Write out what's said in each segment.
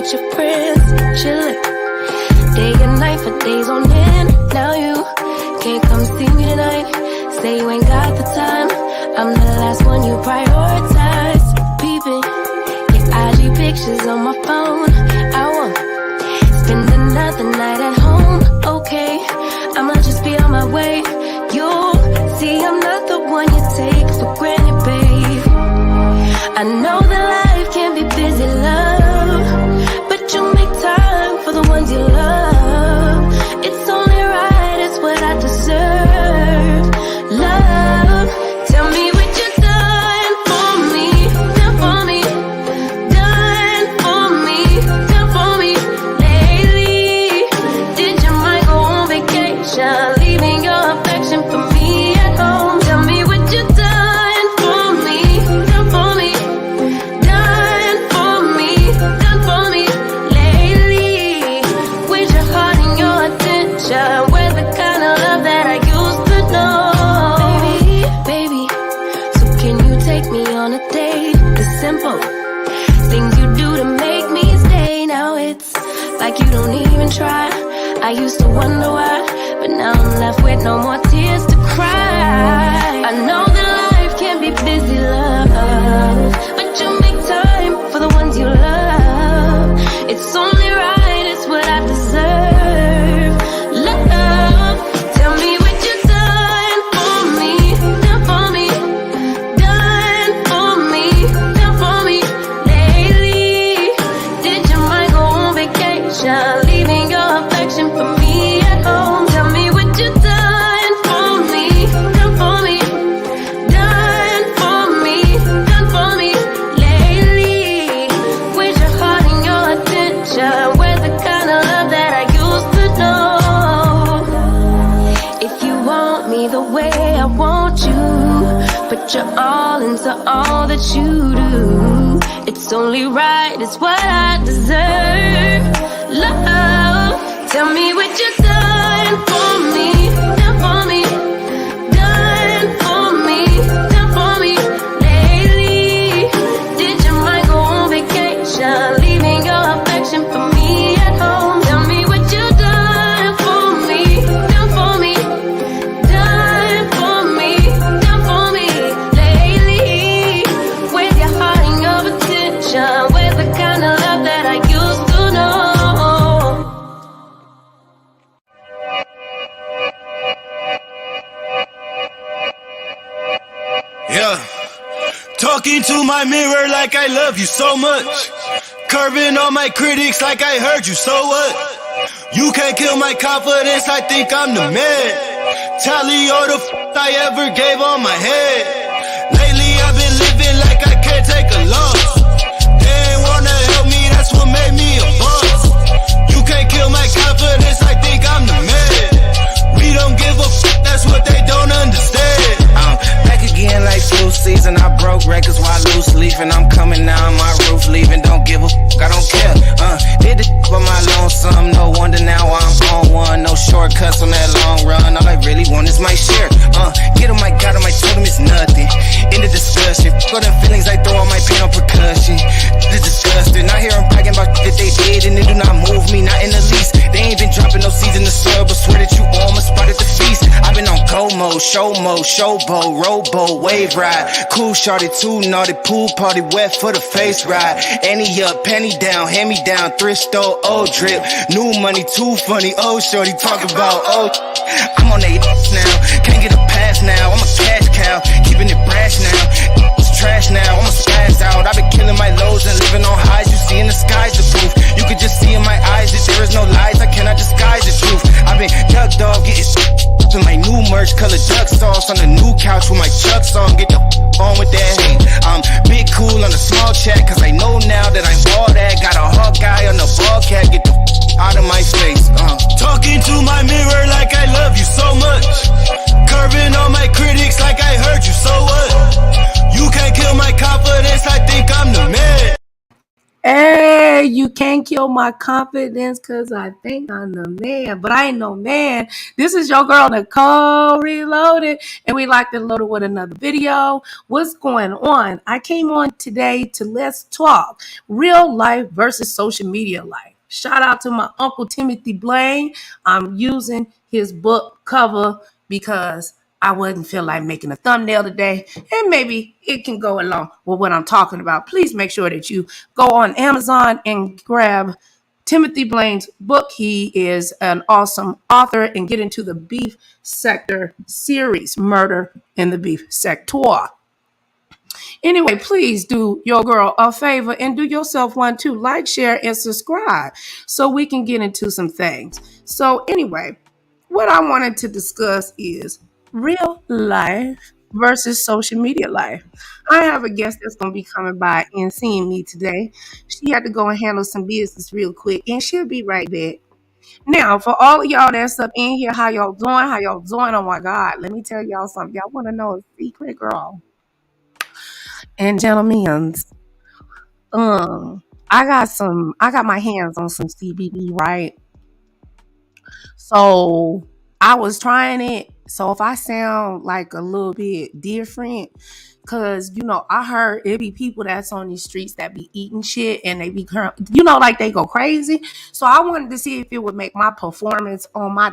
with your friends, chillin', day and night for days on end. Now you can't come see me tonight. Say you ain't got the time. I'm the last one you prioritize. Peeping your IG pictures on my phone. I won't spend another night at home. Okay, I'ma just be on my way. You'll see I'm not the one you take for granted, babe. I know that life can be busy, love, but you make time for the ones you love. It's only right, it's what I deserve. Love, tell me what you done for me, done for me, done for me, done for me lately. Did your mind go on vacation, leaving your affection for me at home? Tell me what you done for me, done for me, done for me, done for me lately. With your heart and your attention, where's the kind of love that I used to know? Baby, so can you take me on a date? The simple things you do to make me stay. Now it's like you don't even try. I used to wonder why, but now I'm left with no more tears to cry. I know that life can be busy, love, but you make time for the ones you love. It's only right, it's what I deserve. Love, tell me what you done for me, done for me, done for me, done for me lately. Did your mind go on vacation, leaving your affection for me at home? Tell me what you done for me, done for me, done for me, done for me lately. With your heart and your attention, where's the kind of love that I used to know? If you want me the way I want you, put your all into all that you do. It's only right, it's what I deserve. Love, tell me what you done for me, done for me, done for me, done for me lately. Did your mind go on vacation, leaving your affection for me at home? Tell me what you done for me, done for me, done for me, done for me lately. With your heart and your attention, where's the kind of love that I used to know? Yeah, talking to my mirror like I love you so much. Curving on my critics like I heard you, so what? You can't kill my confidence, I think I'm the man. Tally all the I ever gave on my head. Lately I've been living like I can't take a loss. They ain't wanna help me, that's what made me a boss. You can't kill my confidence, I think I'm the man. We don't give a that's what they don't understand. Back again like flu season. I broke records while loose leafing. I'm coming down my roof, leaving. Don't give a I don't care. Did the for my lonesome. No wonder now I'm on one. No shortcuts on that long run. All I really want is my share. Get on my God, on my told him it's nothing. In the discussion, for them feelings I throw on my pain on percussion. It's disgusting. I hear them bragging about that they did and it do not move me, not in the least. They ain't been dropping no seeds in the soil, but swear that you all my spot at the feast. I've been on go mode, show mode, showboat, rowboat, wave ride. Cool shorty, too naughty, pool party, wet for the face ride. Annie up, penny down, hand me down, thrift store, old drip. New money, too funny, old shorty, talk about old. I'm on that now, can't get a pass now. I'm a cash cow, keeping it brash now. It's trash now, I'ma spaz out. I've been killing my lows and living on highs. You see in the skies the proof. You could just see in my eyes that there is no lies. I cannot disguise the truth. I've been duck dog, getting to my new merch, color duck sauce on the new couch with my Chucks on. Get the on with that hate. I'm big cool on the small chat, cause I know now that I'm all that. Got a Hawkeye on the ball cat, get the out of my face. Talking to my mirror like I love you so much. Curving on my critics like I heard you, so what? You can't kill my confidence, I think I'm the man. Hey, you can't kill my confidence because I think I'm the man, but I ain't no man. This is your girl, Nicole Reloaded, and we like to load it with another video. What's going on? I came on today to let's talk real life versus social media life. Shout out to my Uncle Timothy Blaine. I'm using his book cover because I wouldn't feel like making a thumbnail today, and maybe it can go along with what I'm talking about. Please make sure that you go on Amazon and grab Timothy Blaine's book. He is an awesome author, and get into the beef sector series, Murder in the Beef Sector. Anyway, please do your girl a favor and do yourself one too. Like, share, and subscribe so we can get into some things. So anyway, what I wanted to discuss is real life versus social media life. I have a guest that's going to be coming by and seeing me today. She had to go and handle some business real quick, and she'll be right back. Now, for all of y'all that's up in here, how y'all doing? How y'all doing? Oh my God, let me tell y'all something. Y'all want to know a secret, girl and gentlemen? I got my hands on some CBD, right? So I was trying it. So if I sound like a little bit different, cause I heard it be people that's on these streets that be eating shit and they be, like they go crazy. So I wanted to see if it would make my performance on my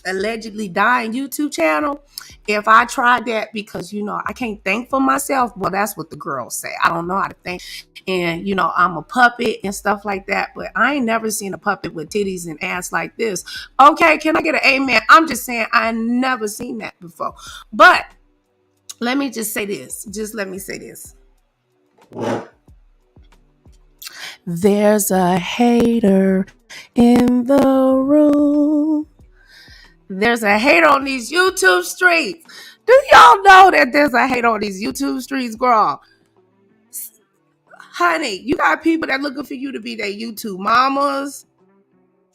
allegedly dying YouTube channel if I tried that, because I can't think for myself. Well, that's what the girls say. I don't know how to think. And I'm a puppet and stuff like that, but I ain't never seen a puppet with titties and ass like this. Okay, can I get an amen? I'm just saying I never seen that before. But let me just say this. Let me say this. There's a hater in the room. There's a hater on these YouTube streets. Do y'all know that there's a hater on these YouTube streets, girl? Honey, you got people that looking for you to be their YouTube mamas,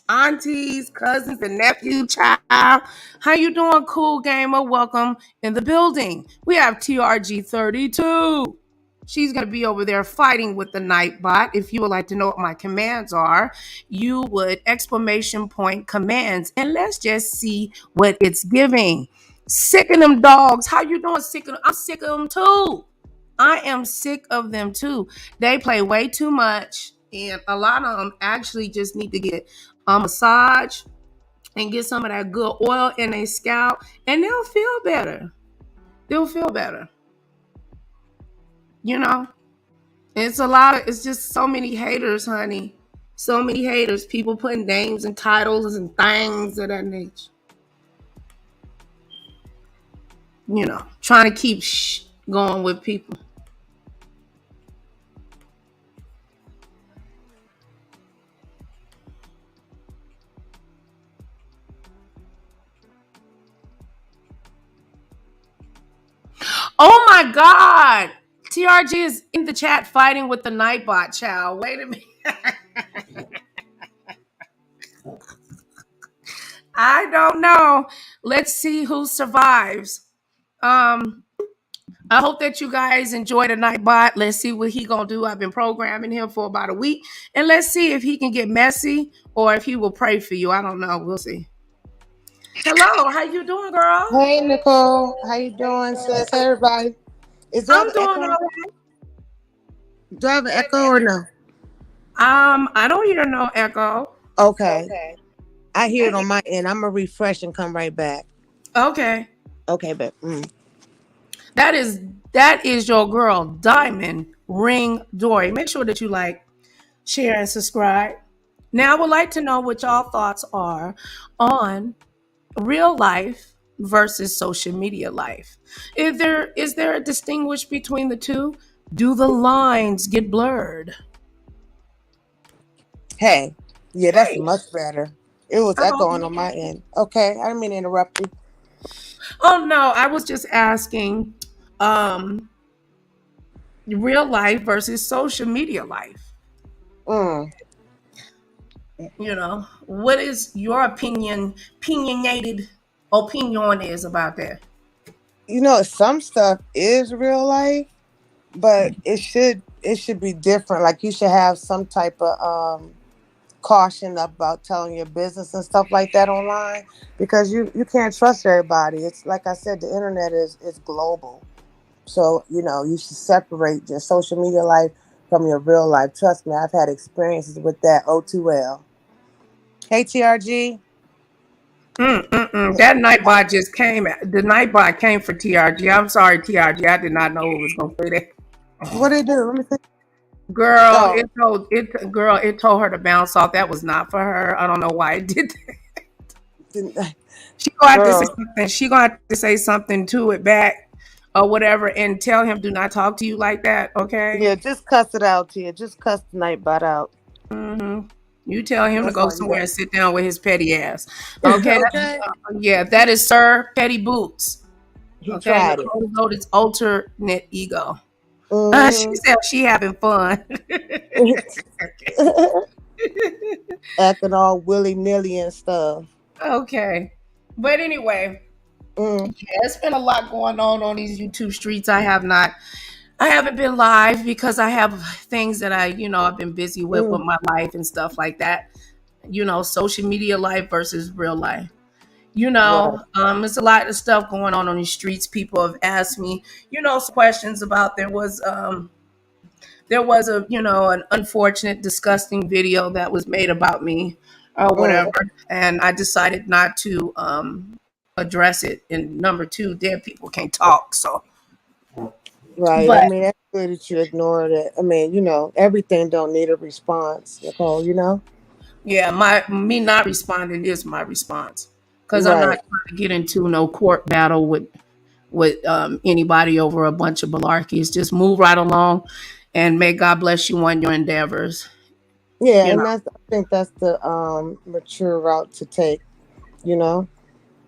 aunties, cousins, and nephew, child. How you doing, cool gamer? Welcome in the building. We have TRG32. She's going to be over there fighting with the Nightbot. If you would like to know what my commands are, you would ! commands, and let's just see what it's giving. Sick of them dogs. How you doing? I'm sick of them too. I am sick of them too. They play way too much, and a lot of them actually just need to get a massage and get some of that good oil in their scalp, and they'll feel better. They'll feel better. It's just so many haters, honey. So many haters. People putting names and titles and things of that nature. Trying to keep going with people. Oh my God. TRG is in the chat fighting with the Nightbot, child. Wait a minute. I don't know. Let's see who survives. I hope that you guys enjoy the Nightbot. Let's see what he gonna do. I've been programming him for about a week, and let's see if he can get messy or if he will pray for you. I don't know. We'll see. Hello, how you doing, girl? Hey, Nicole. How you doing, sis? Hey, everybody. I'm doing all right. Do I have an echo or no? I don't hear no echo. Okay. I hear it on my end. I'm going to refresh and come right back. Okay. Okay, but that is your girl, Diamond Ring Dory. Make sure that you like, share, and subscribe. Now, I would like to know what y'all thoughts are on real life versus social media life. Is there a distinguish between the two? Do the lines get blurred? hey. Yeah, that's much better. It was echoing on my end. Okay, I didn't mean to interrupt you. Oh, no, I was just asking real life versus social media life. What is your opinionated opinion is about that? Some stuff is real life, but it should be different. Like you should have some type of caution about telling your business and stuff like that online, because you can't trust everybody. It's like I said, the internet is global. So, you should separate your social media life from your real life. Trust me, I've had experiences with that. O2L. Hey, TRG. That Nightbot just came. The Nightbot came for TRG. I'm sorry, TRG. I did not know who was going to say that. What did it do? Let me see. Girl, Oh, it told her to bounce off. That was not for her. I don't know why it did that. She gonna have to say girl. something. She gonna have to say something to it back or whatever, and tell him do not talk to you like that. Okay. Yeah, just cuss it out, Tia. Just cuss the Nightbot out. You tell him to That's go all you somewhere got. and sit down with his petty ass. Okay. Okay. Yeah, that is Sir Petty Boots. He Okay. tried it. Nicole Reloaded's alternate ego. She Hmm. said she having fun. Acting all willy nilly and stuff. Okay. But anyway, Mm, yeah, it's been a lot going on these YouTube streets. I haven't been live because I have things that I've been busy with mm, my life and stuff like that. Social media life versus real life. right. There's a lot of stuff going on these streets. People have asked me, some questions about there was an unfortunate, disgusting video that was made about me or Mm, whatever, and I decided not to address it. And number two, dead people can't talk. So, right. I but mean, that's good that you ignored it. I mean, everything don't need a response, Nicole. yeah, me not responding is my response because I'm Right. not trying to get into no court battle with anybody over a bunch of malarkeys. Just move right along, and may God bless you on your endeavors. Yeah, You and know. I think that's the mature route to take, you know.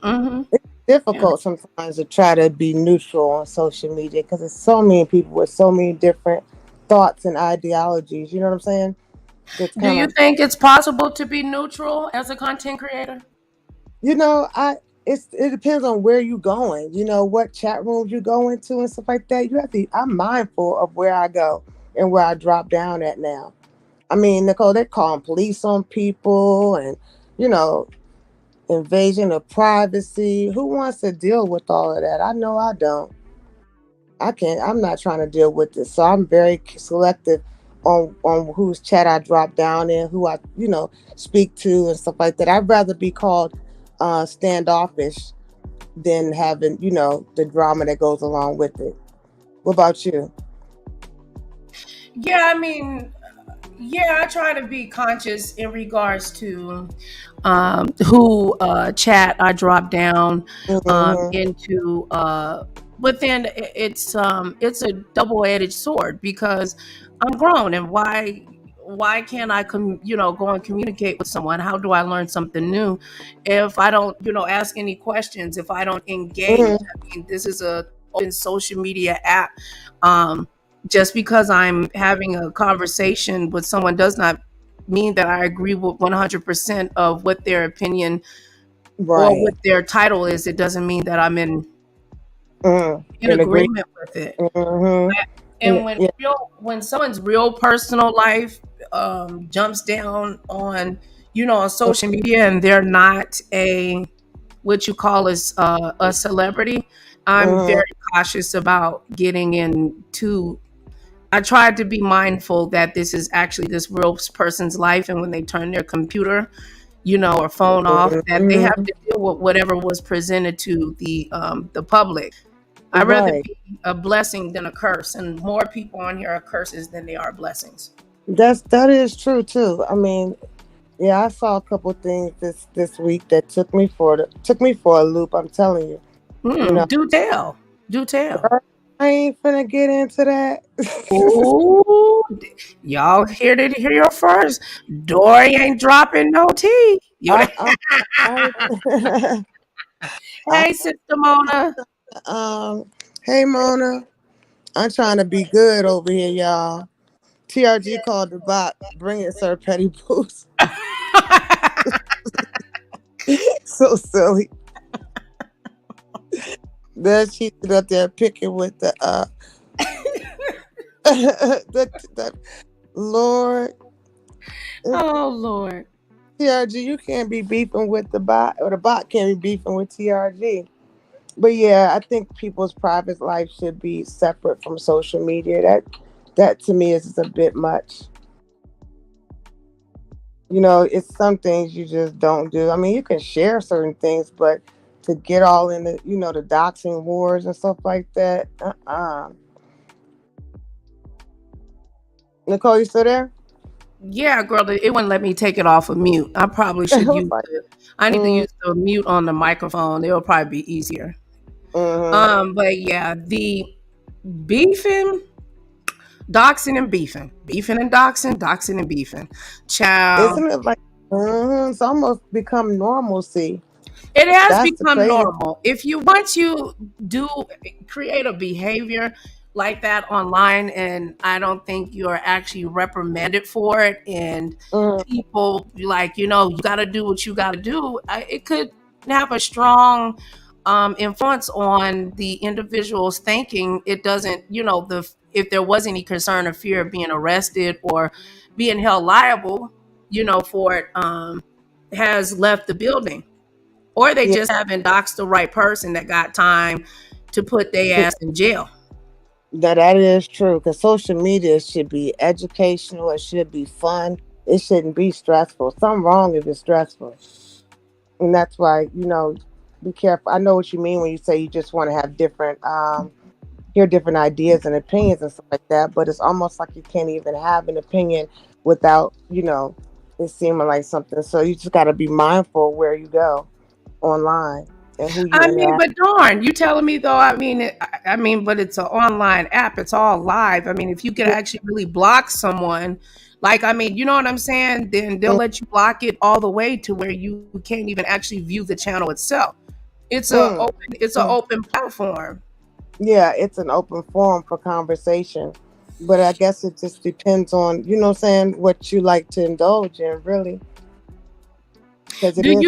Hmm. Yeah. Difficult sometimes to try to be neutral on social media because there's so many people with so many different thoughts and ideologies. You know what I'm saying? That's Do kind you of, think it's possible to be neutral as a content creator? I it depends on where you going. What chat rooms you go into and stuff like that. You have to. I'm mindful of where I go and where I drop down at now. I mean, Nicole, they're calling police on people and you know invasion of privacy. Who wants to deal with all of that? I know I don't. I can't. I'm not trying to deal with this. So I'm very selective on whose chat I drop down in, who I speak to and stuff like that. I'd rather be called standoffish than having the drama that goes along with it. What about you? Yeah, I mean, yeah, I try to be conscious in regards to who chat I drop down Hmm. into. But then it's a double-edged sword because I'm grown, and why can't I go and communicate with someone? How do I learn something new if I don't ask any questions, if I don't engage? Hmm. I mean, this is a open social media app. Um, just because I'm having a conversation with someone does not mean that I agree with 100% of what their opinion or Right. what their title is. It doesn't mean that I'm in In agree. agreement with it. Hmm. And Yeah. when someone's real personal life jumps down on on social media and they're not a what you call as a celebrity, I'm Hmm. very cautious about getting into. I tried to be mindful that this is actually this real person's life, and when they turn their computer, or phone off, that they have Hmm. to deal with whatever was presented to the public. I'd rather Right. be a blessing than a curse, and more people on here are curses than they are blessings. That is true too. I mean, yeah, I saw a couple things this week that took me for a loop. I'm telling you. You know, Do tell, do tell. girl, I ain't finna get into that. Ooh, y'all hear your first. Dory ain't dropping no tea. I, I, I, I, Hey, Sister Mona. um, hey Mona, I'm trying to be good over here, y'all. TRG called the bot. Bring it, Sir Petty Boost. So silly. Then she stood up there picking with the that Lord, Oh Lord. TRG, you can't be beefing with the bot, or the bot can't be beefing with TRG. But yeah, I think people's private life should be separate from social media. That to me is just a bit much. It's some things you just don't do. I mean, you can share certain things, but to get all in the doxing wars and stuff like that. Nicole, you still there? Yeah, girl, it wouldn't let me take it off of mute. I probably I should was use like, it. I need to mm, use the mute on the microphone. It'll probably be easier. mm-hmm. But yeah, the beefing, doxing and beefing and doxing and beefing. Child, Isn't it like it's almost become normalcy? it has That's the become crazy. normal. If you once you do create a behavior like that online, and I don't think you're actually reprimanded for it, and Mm, people like you got to do what you got to do, it could have a strong influence on the individual's thinking. It doesn't, the if there was any concern or fear of being arrested or being held liable, for it, has left the building, or they yeah, just haven't doxed the right person that got time to put their ass in jail. that is true. Because social media should be educational. It should be fun. It shouldn't be stressful. Something wrong if it's stressful, and that's why be careful. I know what you mean when you say you just want to have different hear different ideas and opinions and stuff like that. But it's almost like you can't even have an opinion without it seeming like something. So you just got to be mindful where you go online and who you I mean, interact. but darn, you telling me though? I mean, but it's an online app. It's all live. I mean, if you could Yeah. actually really block someone, like, I mean, you know what I'm saying? Then they'll Mm, let you block it all the way to where you can't even actually view the channel itself. mm, It's an mm. open platform. Yeah, it's an open forum for conversation. But I guess it just depends on, what I'm saying, what you like to indulge in, really. Because it is.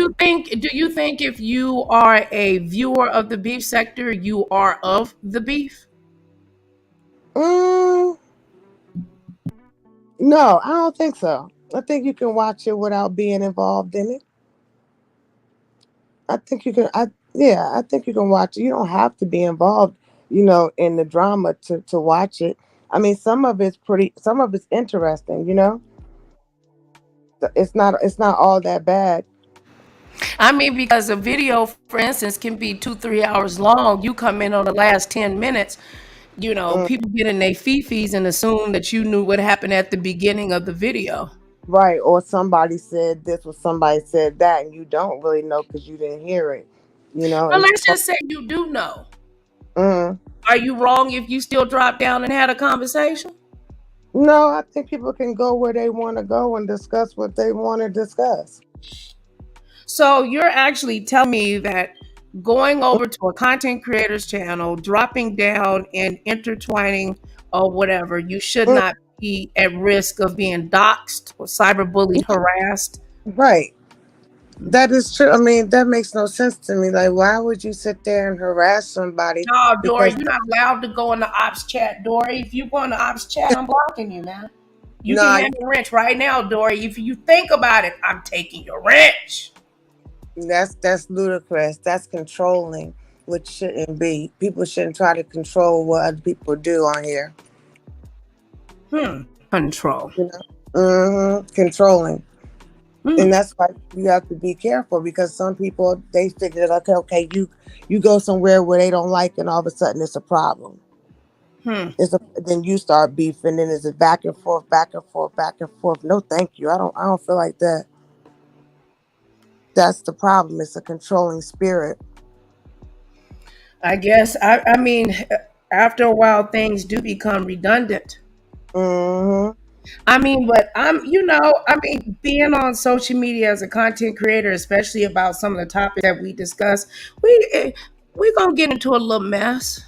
Do you think if you are a viewer of the beef sector, you are of the beef? Mm, no, I don't think so. I think you can watch it without being involved in it. I think you can. Yeah, I think you can watch it. You don't have to be involved, in the drama to watch it. I mean, some of it's pretty. Some of it's interesting. It's not all that bad. I mean, because a video, for instance, can be 2, 3 hours long. You come in on the last 10 minutes. Mm, People get in their fifis and assume that you knew what happened at the beginning of the video. right, or somebody said this, or somebody said that, and you don't really know because you didn't hear it. But And let's just say you do know. mm, Are you wrong if you still drop down and had a conversation? no, I think people can go where they want to go and discuss what they want to discuss. So you're actually telling me that going over to a content creator's channel, dropping down and intertwining or whatever, you should Mm, not be at risk of being doxxed or cyberbullied, harassed. right. That is true. I mean, that makes no sense to me. Like, why would you sit there and harass somebody? No, Dory, Because you're not allowed to go in the ops chat, Dory. If you go in the ops chat, I'm blocking you, man. You can nah, have your wrench right now, Dory. If you think about it, I'm taking your wrench. that's ludicrous. That's controlling, which shouldn't be. People shouldn't try to control what other people do on here. Control. Controlling. And Hmm. that's why you have to be careful, because some people, they figure that, okay, you go somewhere where they don't like, and all of a sudden it's a problem. Hmm. Then you start beefing, and it's a back and forth, back and forth, back and forth. No, thank you. I don't feel like that. That's the problem. It's a controlling spirit. I guess. I mean, after a while, things do become redundant. Hmm. I mean, but I mean, being on social media as a content creator, especially about some of the topics that we discuss, we gonna get into a little mess.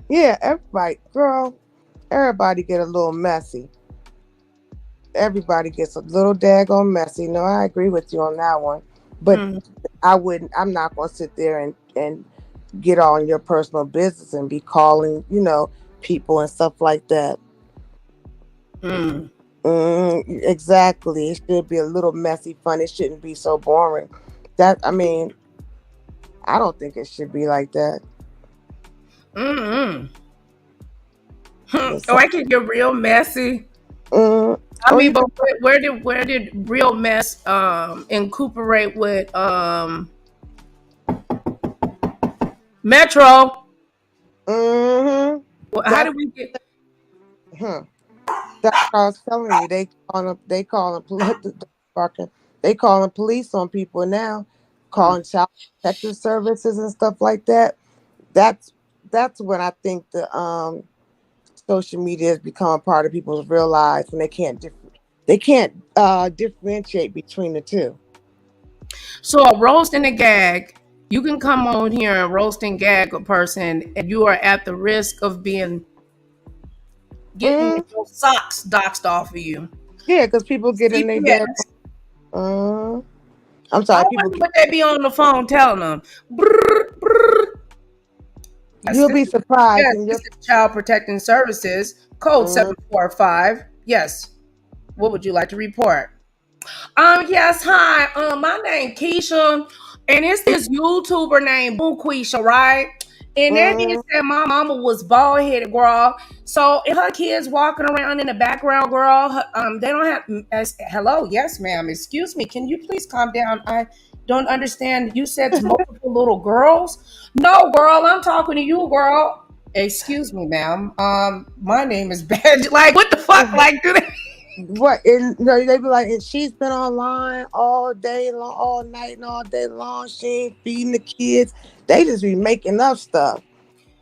Yeah, everybody get a little messy. Everybody gets a little daggone messy. No, I agree with you on that one. But Hmm. I'm not going to sit there and get all in your personal business and be calling, people and stuff like that. Mm. Exactly. It should be a little messy fun. It shouldn't be so boring. I mean, I don't think it should be like that. Mm-mm. But Oh, I can get real messy. I or mean, you but could, where did real mess incorporate with Metro? mm-hmm. How That's did we get? hmm. That's what I was telling you. They calling barking. They calling police on people now, calling child protective services and stuff like that. That's that's when I think the social media has become a part of people's real lives when they can't differentiate between the two. So a roast and a gag. You can come on here and roast and gag a person, and you are at the risk of being getting Mm, your socks doxed off of you. yeah, because people get in their bed. CPS. Mm, I'm I sorry, people. wonder what they be on the phone telling them. Brrr, brrr. Yes, You'll be surprised, and this is Child Protecting Services, code mm, 745. Yes. What would you like to report? Yes, hi. My name Keisha, and it's this YouTuber named Quisha, right? And that mm, bitch said my mama was bald headed, girl. So if her kids walking around in the background, girl, they don't have. Hello, yes, ma'am. Excuse me. Can you please calm down? I don't understand. You said to multiple little girls. No, girl, I'm talking to you, girl. Excuse me, ma'am. My name is Badge. Like, what the fuck? mm. Like, do they? What? And they be like, and she's been online all day long, all night, and all day long. She ain't feeding the kids. They just be making up stuff.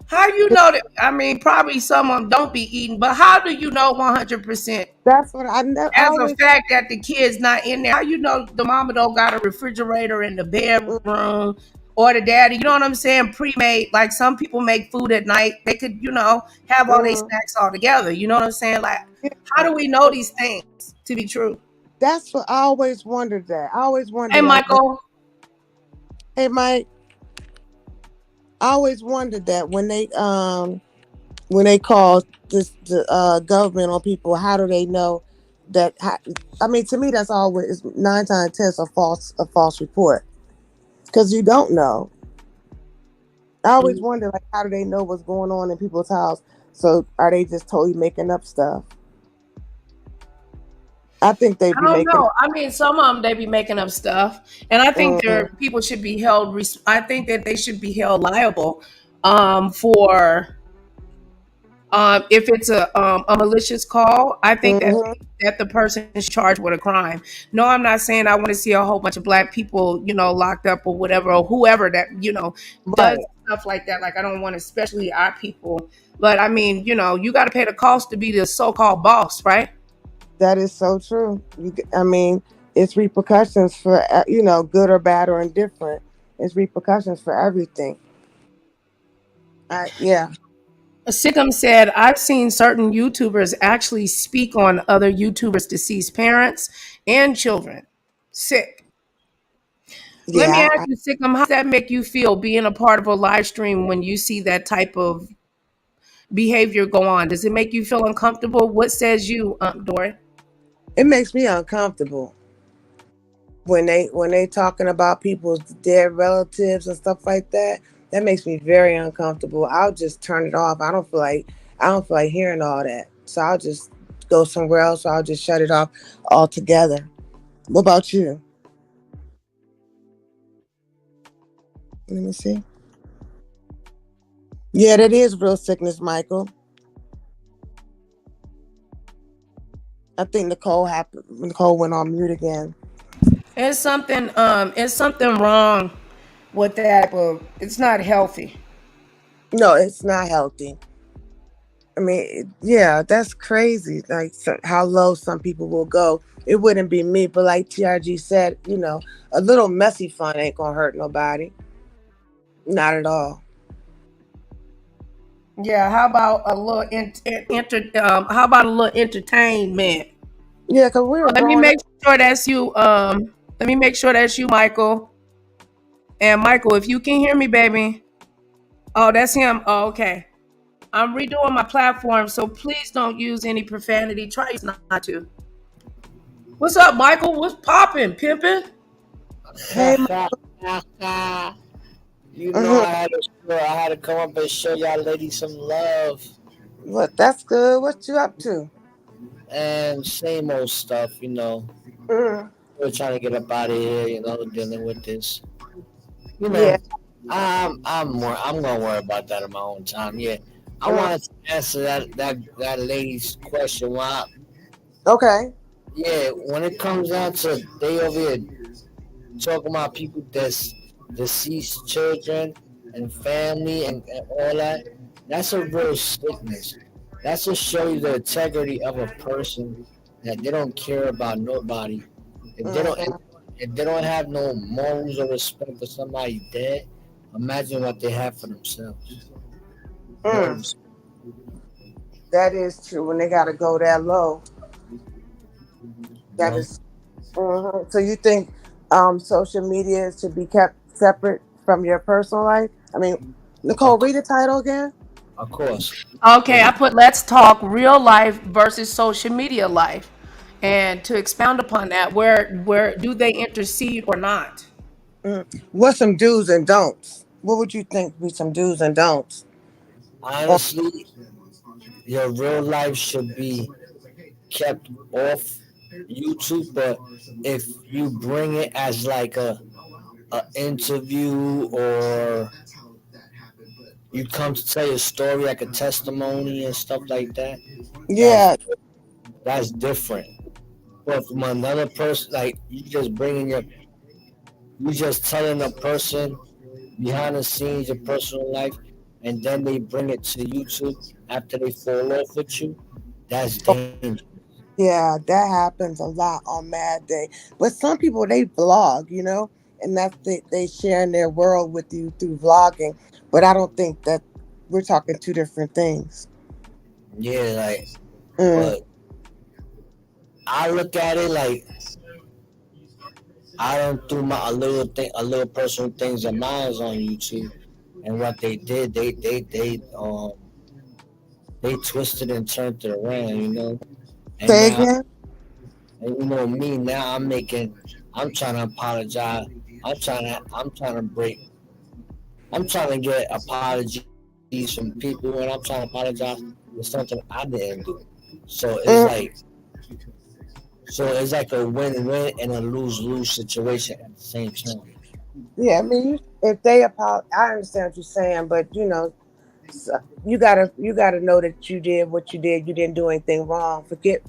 How you know that? I mean, probably some of them don't be eating, but how do you know 100% That's what as a always. fact that the kid's not in there? How you know the mama don't got a refrigerator in the bedroom or the daddy? You know what I'm saying? Pre-made, like some people make food at night. They could, have all their Mm, snacks all together. You know what I'm saying? Like, how yeah. do we know these things to be true? That's what I always wondered. That I always Hey, wondered, like, Michael. hey, Mike. I always wondered that when they call the government on people, how do they know that? I mean, to me, that's always 9 times 10 a false report because you don't know. I always wonder, like, how do they know what's going on in people's house? So are they just totally making up stuff? I think they'd I be don't making. know. I mean, some of them they be making up stuff, and I think Mm, there people should be held. I think that they should be held liable for if it's a malicious call. I think mhm. that the person is charged with a crime. No, I'm not saying I want to see a whole bunch of black people, locked up or whatever, or whoever that does Right. stuff like that. Like I don't want, especially our people. But I mean, you got to pay the cost to be the so-called boss, right? That is so true. I mean, it's repercussions for good or bad or indifferent. It's repercussions for everything. Yeah, Sikkim said, I've seen certain YouTubers actually speak on other YouTubers' deceased parents and children. Sick. Let me yeah. ask you, Sikkim, how does that make you feel being a part of a live stream when you see that type of behavior go on? Does it make you feel uncomfortable? What says you, Dory? It makes me uncomfortable when they talking about people's dead relatives and stuff like that. That makes me very uncomfortable. I'll just turn it off. I don't feel like hearing all that. So I'll just go somewhere else. Or I'll just shut it off altogether. What about you? Let me see. Yeah, that is real sickness, Michael. I think Nicole went on mute again. It's something wrong with that, but it's not healthy. No, it's not healthy. I mean, yeah, that's crazy. Like how low some people will go. It wouldn't be me, but like TRG said, a little messy fun ain't gonna hurt nobody. Not at all. Yeah, how about a little how about a little entertainment? Yeah, because we were Let me growing up. make sure that's you. Let me make sure that's you, Michael. And Michael, if you can hear me, baby. Oh, that's him. Oh, okay. I'm redoing my platform, so please don't use any profanity. Try not to. What's up, Michael? What's popping, pimping? Hey, You know mhm. I had to come up and show y'all ladies some love What? That's good. What you up to? and same old stuff, you know. Mm. We're trying to get up out of here, you know, dealing with this. You Yeah. know, I'm gonna worry about that in my own time. Yeah, I Mm. wanted to answer that lady's question. Why? Okay. Yeah, when it comes down to they over here talking about people that's deceased children and family and all that, that's a real sickness. That's to show you the integrity of a person that they don't care about nobody. If they don't Mhm. if they don't have no morals or respect for somebody dead, imagine what they have for themselves. No Mm. respect. That is true. When they got to go that low, You that know? is. Mhm. So you think social media should be kept separate from your personal life? I mean, Of, Nicole, read the title again. of course. Okay, It, I put let's talk real life versus social media life. And to expound upon that, where do they intercede or not? Mm. What's some do's and don'ts? What would you think be some do's and don'ts? Or honestly, your real life should be kept off YouTube, but if you bring it as like a interview or you come to tell your story like a testimony and stuff like that, that's yeah, that's different. But from another person, like you just telling a person behind the scenes your personal life, and then they bring it to YouTube after they fall off with you. That's dangerous. yeah, that happens a lot on Mad Day. But some people they vlog, and that's they sharing their world with you through vlogging. But I don't think that we're talking two different things. Yeah, like, Mm. but I look at it like I don't do a little personal things of mine on YouTube, and what they did, they twisted and turned it around, you know. And Say now, again. and you know me now, I'm trying to apologize. I'm trying to get apologies from people, and I'm trying to apologize for something I didn't do. So it's Mm. like, a win-win and a lose-lose situation at the same time. Yeah, I mean, if they I understand what you're saying, but so you gotta know that you did what you did. You didn't do anything wrong. Forget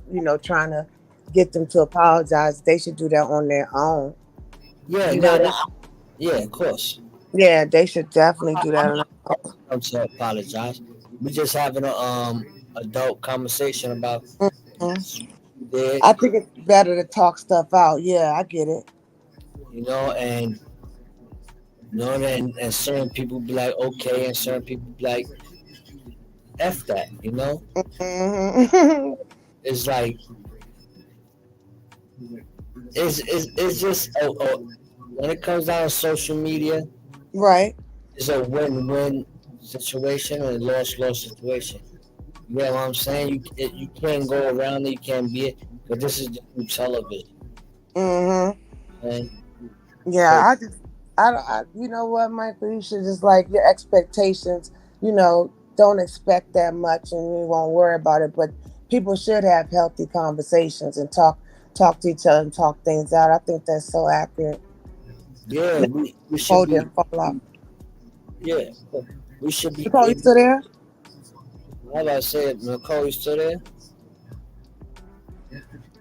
trying to get them to apologize. They should do that on their own. Yeah, You know, nah, nah, yeah, of course. yeah, they should definitely I'm do that on not their going to apologize. We just having a adult conversation about own. did, I think it's better to talk stuff out. Yeah, I get it. you know, and and certain people be like okay, and certain people be like f that, you know. Hmm. It's like it's just when it comes down to social media, Right. it's a win-win situation or a loss-loss situation. You get what I'm saying? You can't go around it, you can't be it, but this is the new television, Hmm. and Yeah, so you know what, Michael, you should just like your expectations, don't expect that much and you won't worry about it. But people should have healthy conversations and talk to each other and talk things out. I think that's so accurate. yeah, we should Nicole be, didn't fall out. yeah, we should be Nicole, you able. still there? How do I say it? Nicole, you still there?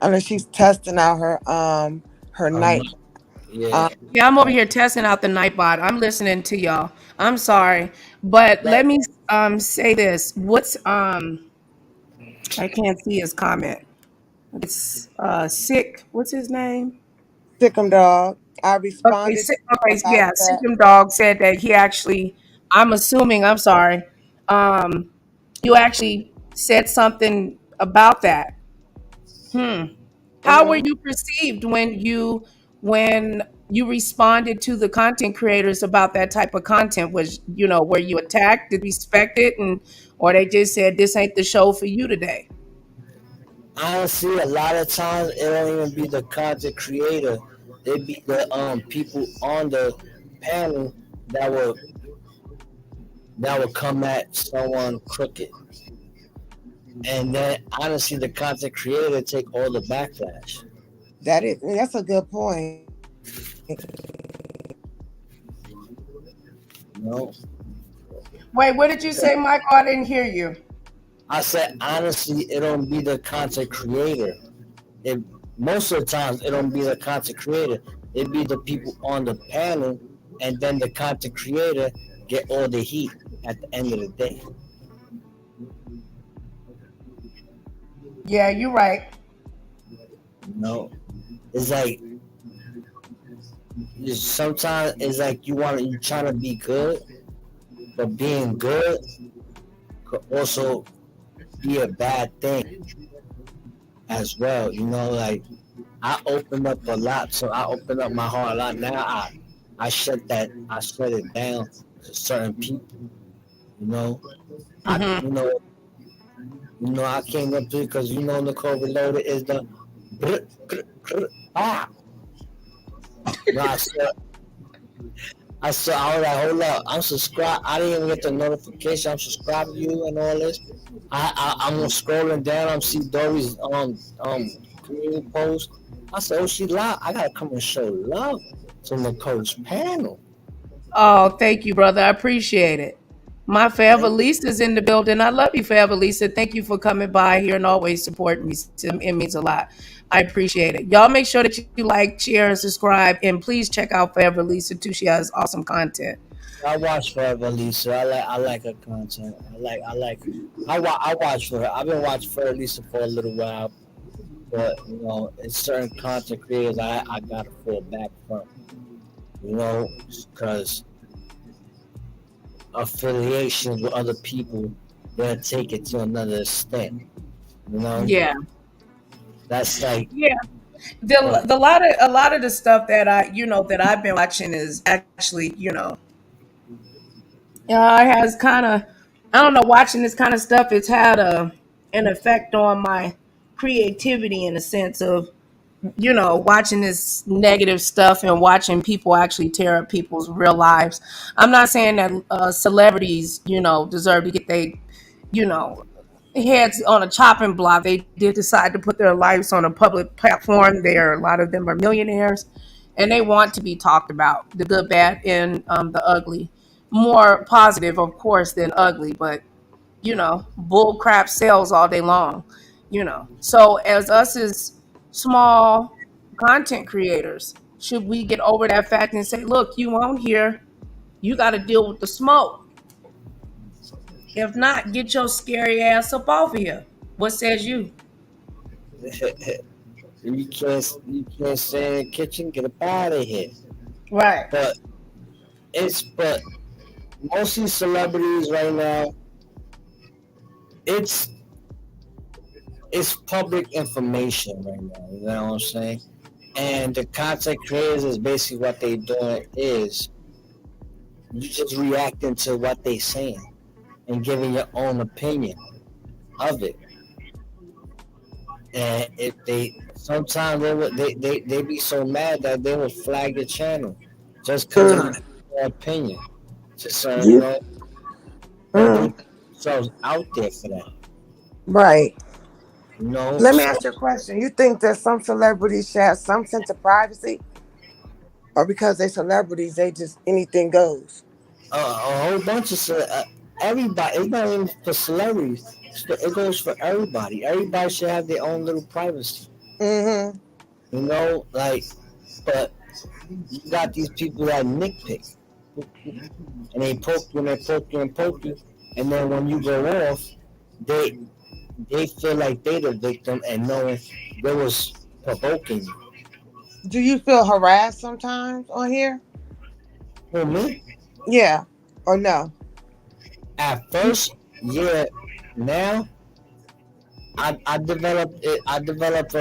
I know she's testing out her night. Yeah. Um, Yeah, I'm over here testing out the Nightbot. I'm listening to y'all. I'm sorry, but let me say this. What's I can't see his comment. It's sick. What's his name? Sickum dog. I Okay, responded to sick. you Okay, about yeah, that. Sickum Dog said that he actually. I'm assuming. I'm sorry. Um, you actually said something about that. Hmm. How were Hmm. you perceived when you responded to the content creators about that type of content? Was, were you attacked? Did you respect it, and or they just said this ain't the show for you today? Honestly, a lot of times it don't even be the content creator. It be the people on the panel that will come at someone crooked. And then honestly the content creator take all the backlash. That's a good point. You know? Wait, what did you say, Michael? I didn't hear you. I said honestly it don't be the content creator. It most of the times it don't be the content creator. It be the people on the panel, and then the content creator get all the heat at the end of the day. Yeah, you're right. You know? It's like sometimes it's like you trying to be good, but being good could also be a bad thing as well. Like I opened up a lot, so I opened up my heart a lot. Now I shut it down to certain people. You know, I Mm-hmm. I came up to it because Nicole Reloaded is the ah. No, I was like, hold up, I'm subscribed. I didn't even get the notification. I'm subscribed to you and all this. I'm scrolling down. I'm see Dory's community post. I said, oh, she live. I gotta come and show love to Nicole's panel. Oh, thank you, brother. I appreciate it. My Forever Lisa's in the building. I love you, Forever Lisa. Thank you for coming by here and always supporting me. It means a lot. I appreciate it. Y'all make sure that you like, share, and subscribe. And please check out Forever Lisa too. She has awesome content. I watch Forever Lisa. I like her content. I watch for her. I've been watching Forever Lisa for a little while, but it's certain content creators I gotta fall back from. Because affiliations with other people, they'll take it to another extent. Yeah. That's like A lot of the stuff that I've been watching is actually, it has kind of, I don't know, watching this kind of stuff, it's had an effect on my creativity in a sense of, watching this negative stuff and watching people actually tear up people's real lives. I'm not saying that celebrities, deserve to get you know, heads on a chopping block. They did decide to put their lives on a public platform. A lot of them are millionaires, and they want to be talked about, the good, bad, and the ugly. More positive, of course, than ugly, but bull crap sells all day long. So as us as small content creators, should we get over that fact and say, look, you on here, you got to deal with the smoke. If not, get your scary ass up off of here. What says you? you can't stay in the kitchen. Get up out of here. Right. But mostly celebrities right now. It's public information right now. You know what I'm saying? And the content creators is basically what they doing is you just reacting to what they saying and giving your own opinion of it. And if they sometimes they be so mad that they will flag your channel just because of their opinion. Just so they themselves out there for that. Right. Let me So ask you a question. You think that some celebrities should have some sense of privacy? Or because they're celebrities, they just anything goes? a whole bunch of everybody. It's not even for celebrities. It goes for everybody. Everybody should have their own little privacy. Mm-hmm. But you got these people that nitpick, and they poke you and they poke you and poke you, and then when you go off, they feel like they the victim and knowing they was provoking you. Do you feel harassed sometimes on here? For me, Yeah. Or no? at first, yeah. Now, I developed it. I developed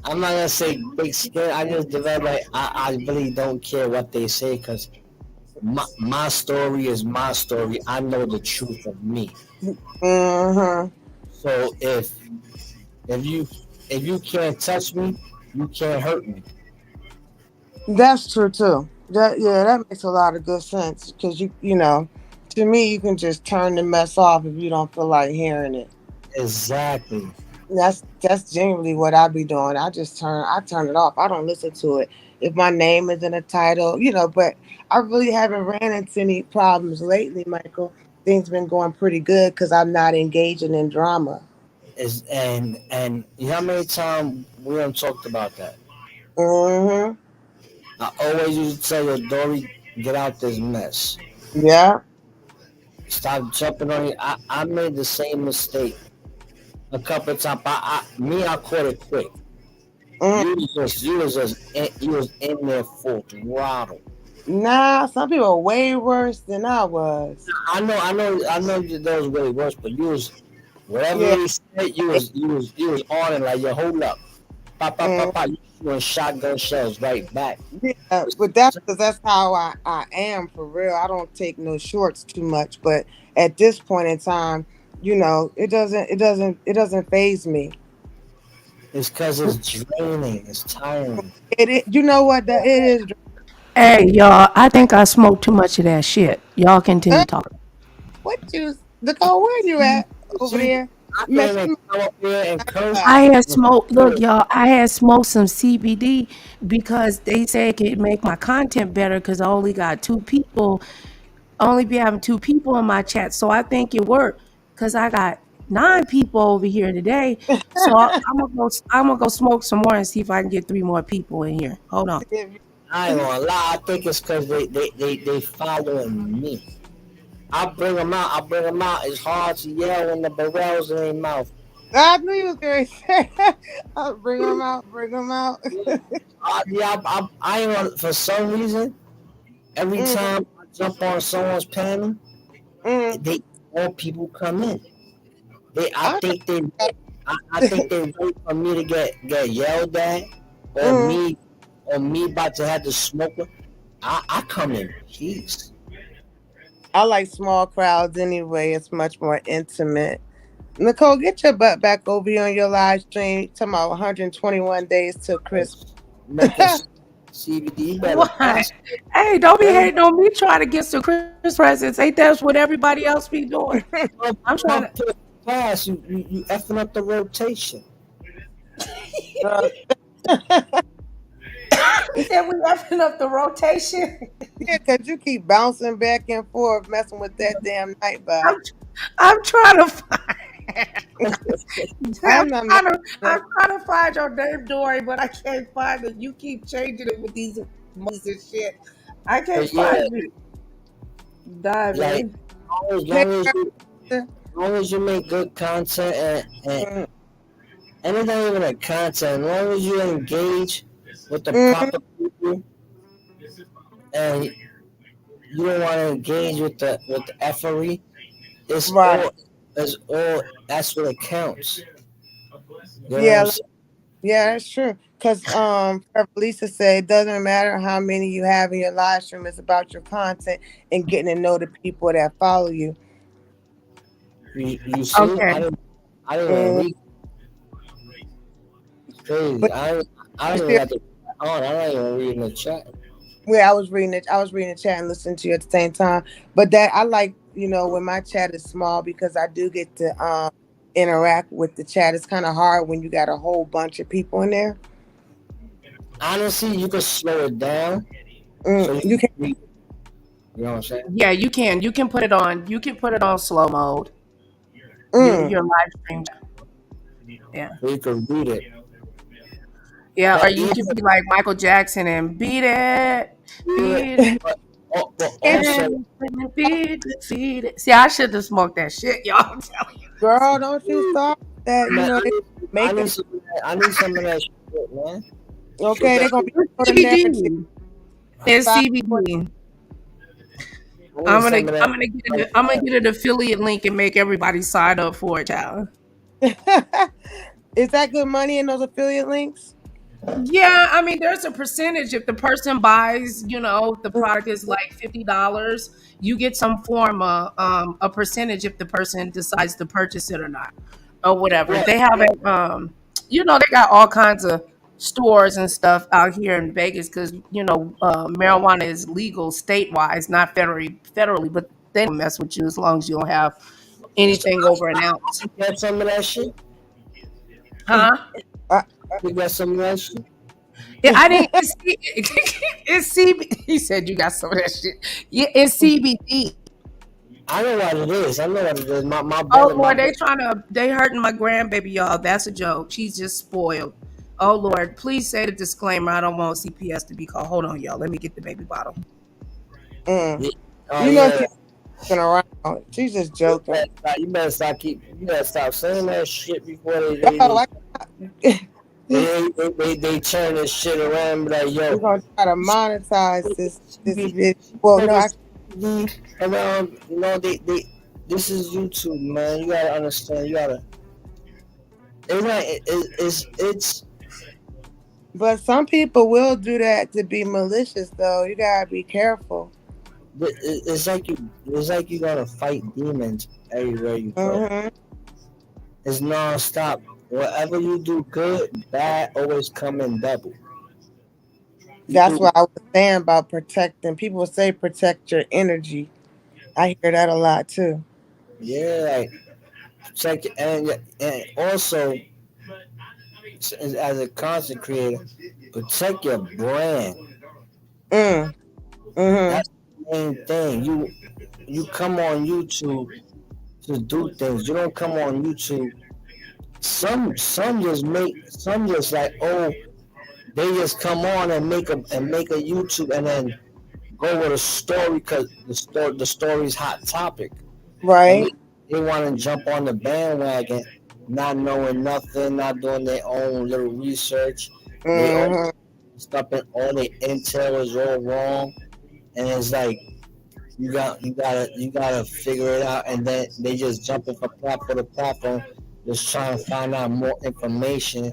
I'm not gonna say big skin. I just developed like I really don't care what they say because my story is my story. I know the truth of me. Mm-hmm. So if you if you can't touch me, you can't hurt me. That's true too. That makes a lot of good sense because to me, you can just turn the mess off if you don't feel like hearing it. Exactly. That's generally what I be doing. I turn it off. I don't listen to it. If my name is in the title, but I really haven't ran into any problems lately, Michael. Things been going pretty good because I'm not engaging in drama. Is and you know how many times we done talked about that? Mm-hmm. I always used to tell your Dory, get out this mess. Yeah. Stop jumping on it. I made the same mistake a couple of times. I caught it quick. Mm. You was in there full throttle. Nah, some people are way worse than I was. I know that was really worse, but you was whatever Yeah. they said, you was on it like yo, hold up. Pop, pop, Mm. pop, pop. You throwing shotgun shells right back. Yeah, but that's because that's how I am for real. I don't take no shorts too much, but at this point in time, it doesn't phase me. It's cause it's draining, it's tiring. You know what that it is. Hey, y'all, I think I smoked too much of that shit. Y'all continue talking. What you, Nicole? Where you at over See, there? I can't even Messing come up here and curse. I had smoked, look, y'all, I had smoked some CBD because they say it could make my content better because I only got two people, only be having two people in my chat. So I think it worked because I got 9 people over here today. So I'm gonna go smoke some more and see if I can get 3 more people in here. Hold on. I ain't gonna lie. I think it's because they following me. I bring them out. I bring them out. It's hard to yell when the barrel's in their mouth. I knew you was going to say. I'll bring them out. Bring them out. Yeah, I ain't gonna, for some reason. Every Mm, time I jump on someone's panel, mm. they more people come in. I I, think I think they wait for me to get yelled at, or mm. me about to have to smoke. I come in peace. I like small crowds anyway. It's much more intimate. Nicole, get your butt back over here on your live stream. Talking about 121 days till Christmas. Making CBD, you better What? pass. Hey, don't be Every hating on me trying to get some Christmas presents. Ain't that what everybody else be doing? I'm trying to. pass, you effing up the rotation. Girl, He said we effing up the rotation. yeah, because you keep bouncing back and forth, messing with that damn night I'm, vibe. I'm trying to find. I'm not I'm messing. trying to find your name, Dory, but I can't find it. You keep changing it with these emojis and shit. I can't But yeah, find it. like Diamond. as Hey, long as you Carter. as long as you make good content Mm, and it's not even a content, as long as you engage with the mm, proper people and you don't want to engage with the effery, it's right. all it's all that's what it counts. You know what I'm Yeah, saying? yeah, that's true. Because Lisa said it doesn't matter how many you have in your live stream, it's about your content and getting to know the people that follow you. You see, Okay. I didn't even Mm, read. It's crazy. but I you don't even still, have to on. I'm not even reading the chat. yeah, I was reading the chat and listening to you at the same time. But that I like, when my chat is small because I do get to interact with the chat. It's kind of hard when you got a whole bunch of people in there. Honestly, you can slow it down Mm, so you you can can. read. You know what I'm saying? Yeah, you can. You can put it on. You can put it on slow mode. Mm, Your live stream. Yeah. So you can read it. Yeah, or But you even could be like Michael Jackson and beat it, but also and beat it. See, I should have smoked that shit, y'all. I'm telling you. girl, don't you start that. man, They make it I need some of that shit, man. okay. They're Because gonna be put in there until CBD. It's 5. CBD. I need some of that. I'm gonna get an affiliate link and make everybody sign up for it, child. Is that good money in those affiliate links? Yeah, I mean, there's a percentage. If the person buys, the product is like $50, you get some form of a percentage if the person decides to purchase it or not, or whatever. Yeah, They have it. They got all kinds of stores and stuff out here in Vegas because marijuana is legal state-wise, not federally, but they don't mess with you as long as you don't have so anything over an ounce. you got some of that shit. Huh? I, You got some of that shit. Yeah, I didn't. It's CB. He said you got some of that shit. Yeah, it's CBD. I know what it is. I know what it is. My Oh brother, my Lord, brother. they hurting my grandbaby, y'all. That's a joke. She's just spoiled. Oh Lord, please say the disclaimer. I don't want CPS to be called. Hold on, y'all. Let me get the baby bottle. mm. Yeah. Oh You know yeah. she's joking around. She's just joking. You better stop saying that shit before Oh, like they turn this shit around and be like, we're yo, gonna try to monetize this be video. Well, no, around, they this is YouTube, man. You gotta understand. You gotta. It's but some people will do that to be malicious, though. You gotta be careful. it's like you gotta fight demons everywhere you go. Hmm. It's non-stop. Whatever you do good, bad always come in double. You That's do, what I was saying about protecting. People say protect your energy. I hear that a lot too. yeah, like check it, and also as a content creator, protect your brand. Mm. Hmm. That's the main thing. You come on YouTube to do things. You don't come on YouTube. Some just like, oh, they just come on and make a YouTube and then go with a story because the story's hot topic, and Right. they want to jump on the bandwagon, not knowing nothing, not doing their own little research. They all Hmm. stuff in all their intel is all wrong, and it's like you gotta figure it out, and then they just jumping from platform to platform, just trying to find out more information,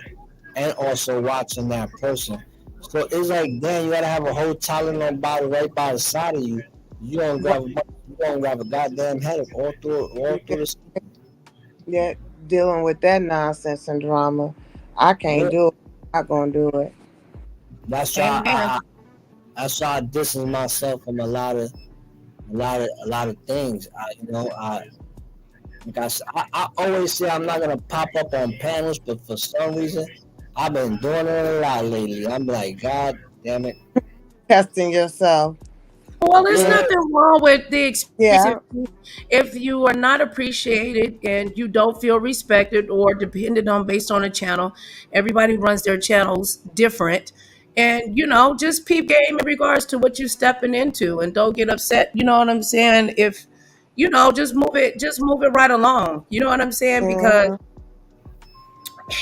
and also watching that person. So it's like, damn, you gotta have a whole Tylenol bottle right by the side of you. You don't grab a goddamn headache all through the. Yeah, dealing with that nonsense and drama. I can't Yeah, do it. I'm not gonna do it. that's why Amen. that's why I distance myself from a lot of things. Like I always say I'm not gonna pop up on panels, but for some reason I've been doing it a lot lately. I'm like, God damn it. Testing yourself. Well, there's Yeah, nothing wrong with the experience Yeah. if you are not appreciated and you don't feel respected or depended on based on a channel. Everybody runs their channels different, and just peep game in regards to what you're stepping into, and don't get upset. You know what I'm saying? If just move it right along. You know what I'm saying? Because Hmm.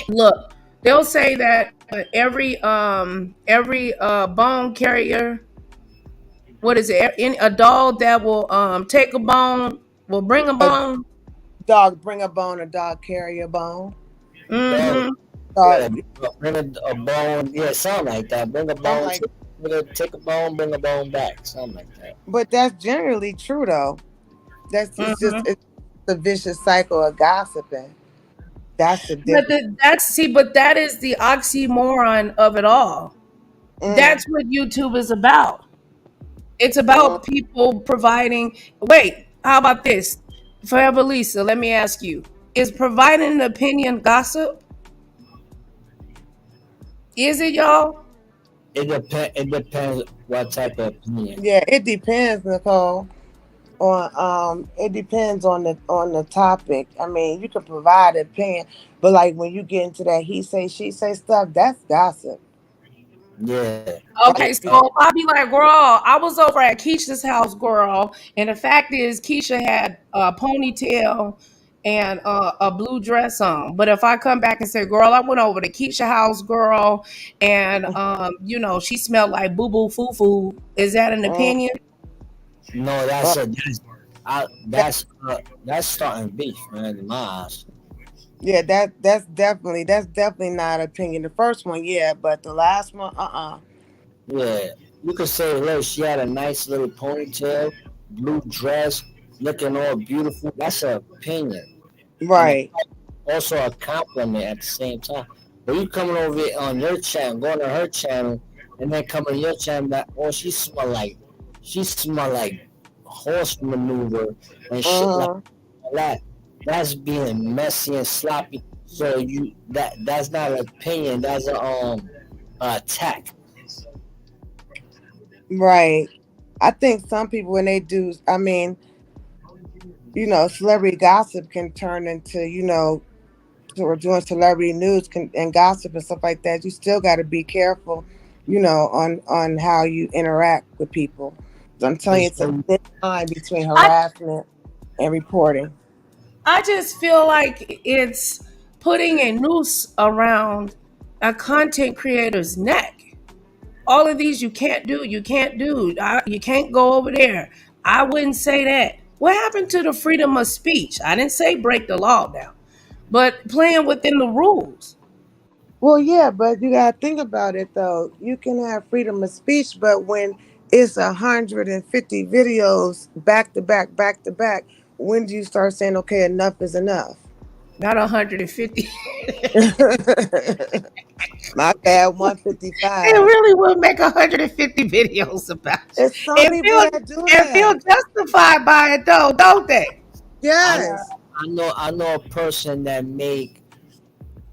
look, they'll say that every bone carrier, what is it? A dog that will take a bone will bring a A bone. dog bring a bone, a dog carry a bone. dog, Mm-hmm. yeah, Dog, bring a bone, yeah, something like that. Bring a I'm bone, like, take a bone, bring a bone back, something like that. but that's generally true though. Mm-hmm. It's the vicious cycle of gossiping. That's the But difference. but that is the oxymoron of it all. Mm, That's what YouTube is about. It's mm. about people providing. Wait, how about this? Forever Lisa, let me ask you: is providing an opinion gossip? Is it, y'all? It depends what type of opinion. Yeah, it depends, Nicole. On it depends on the topic. I mean, you can provide an opinion, but like when you get into that he say she say stuff, that's gossip. Yeah. Like Okay, so I'll be like, girl, I was over at Keisha's house, girl, and the fact is, Keisha had a ponytail and a blue dress on. But if I come back and say, girl, I went over to Keisha house, girl, and she smelled like boo boo foo foo, is that an mm, opinion? No, uh, that's that, that's starting beef, man. In my eyes. Yeah, that's definitely not opinion. The first one, yeah, but the last one, Yeah, you could say, look, she had a nice little ponytail, blue dress, looking all beautiful. That's her opinion, and it's right. also a compliment at the same time. But you coming over here on your channel, going to her channel, and then coming to your channel that oh she smell like horse maneuver and shit like Uh-huh. that. That's being messy and sloppy. So that's not an opinion. That's a attack. Right. I think some people when they do, I mean, celebrity gossip can turn into, or doing celebrity news and gossip and stuff like that. You still got to be careful, on how you interact with people. So I'm telling you, it's a So thin line between I harassment and reporting. I just feel like it's putting a noose around a content creator's neck. All of these you can't do, you can't do, you can't go over there. I wouldn't say that. What happened to the freedom of speech? I didn't say break the law down, but playing within the rules. Well, yeah, but you gotta think about it though. You can have freedom of speech, but when it's 150 videos back to back, when do you start saying, okay, enough is enough? Not 150. My bad, It 155. really will make 150 videos about you It's some people that do and feel that. justified by it though, don't they? I Yes. I know a person that make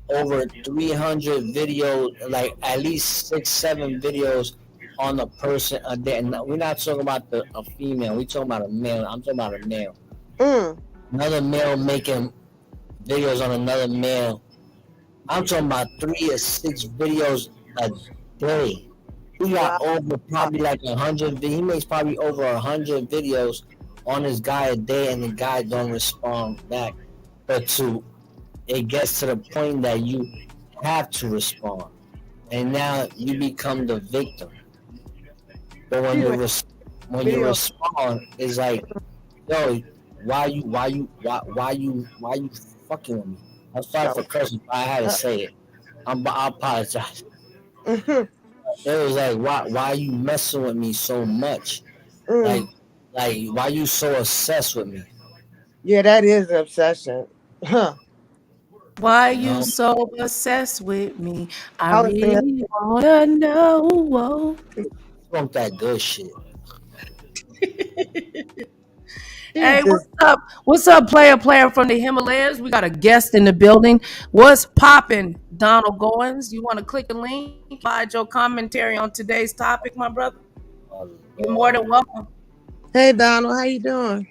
over 300 videos, like at least 6 7 videos on a person a day. And we're not talking about a female. We're talking about a male. I'm talking about a male. Mm. Another male making videos on another male. I'm talking about 3 or 6 videos a day. He got Wow. over probably like 100. He makes probably over 100 videos on this guy a day, and the guy don't respond back. But it gets to the point that you have to respond, and now you become the victim. But when You you make when you video. respond, it's like, yo, why you fucking with me? I'm sorry No. for cursing, but I had to say it. I apologize. Mhm. It was like, why you messing with me so much? Like, Mm. why you so obsessed with me? Yeah, that is an obsession. Huh. Why You you know, so obsessed with me? I I was thinking, really wanna know. Whoa. smoke that good shit. Hey, what's Jesus. up? What's up, player from the Himalayas? We got a guest in the building. What's popping, Donald Goins? You want to click a link, provide your commentary on today's topic, my brother? Oh, You're more than Lord. welcome. Hey, Donald, how you doing?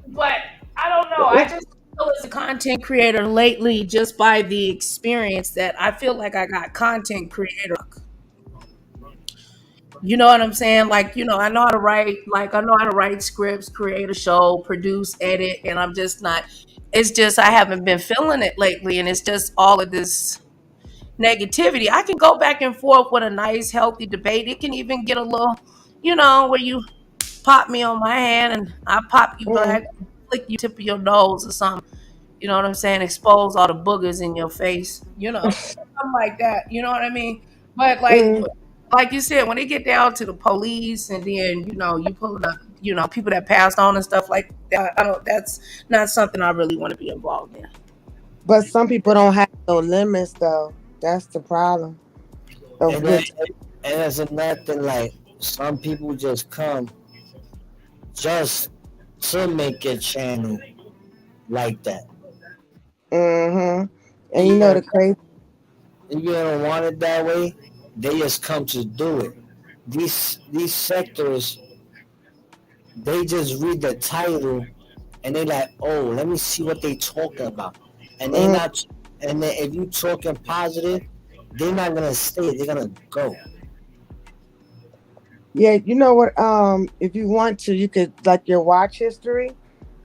But I don't know. I What? just feel as a content creator lately, just by the experience that I feel like I got content creator. You know what I'm saying? Like, I know how to write, like I know how to write scripts, create a show, produce, edit, and I'm just not it's just I haven't been feeling it lately and it's just all of this negativity. I can go back and forth with a nice healthy debate. It can even get a little, where you pop me on my hand and I pop you Mm, back, flick you tip of your nose or something. You know what I'm saying? Expose all the boogers in your face, something like that. You know what I mean? But mm. like you said, when they get down to the police and then, you pulling up, people that passed on and stuff like that, I don't that's not something I really want to be involved in. But some people don't have no limits, though. That's the problem of And then, good. and there's another thing, like some people just come just to make a channel like that. Mm-hmm. And And you you know don't, the crazy. you don't want it that way. They just come to do it. These sectors, they just read the title and they like, oh, let me see what they talking about. And they Mm, not, and then if you talking positive, they're not gonna stay. They're gonna go. yeah, you know what? If you want to, you could like your watch history.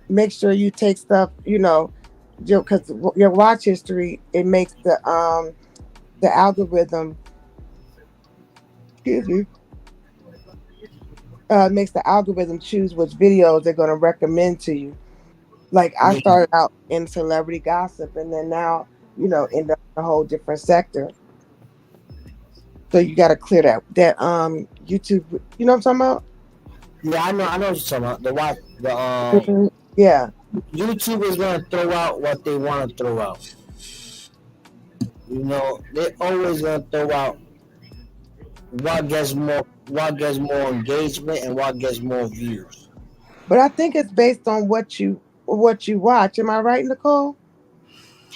Make sure you take stuff. Because your watch history it makes the algorithm. Excuse me. Makes the algorithm choose which videos they're going to recommend to you. Like I Yeah, started out in celebrity gossip, and then now end up in a whole different sector. So you got to clear that YouTube. You know what I'm talking yeah, I know what you're talking about. about? Yeah, YouTube is gonna throw out what they want to throw out. You know, they're always gonna throw out what gets more engagement and what gets more views. but I think it's based on what you watch. Am I right, Nicole?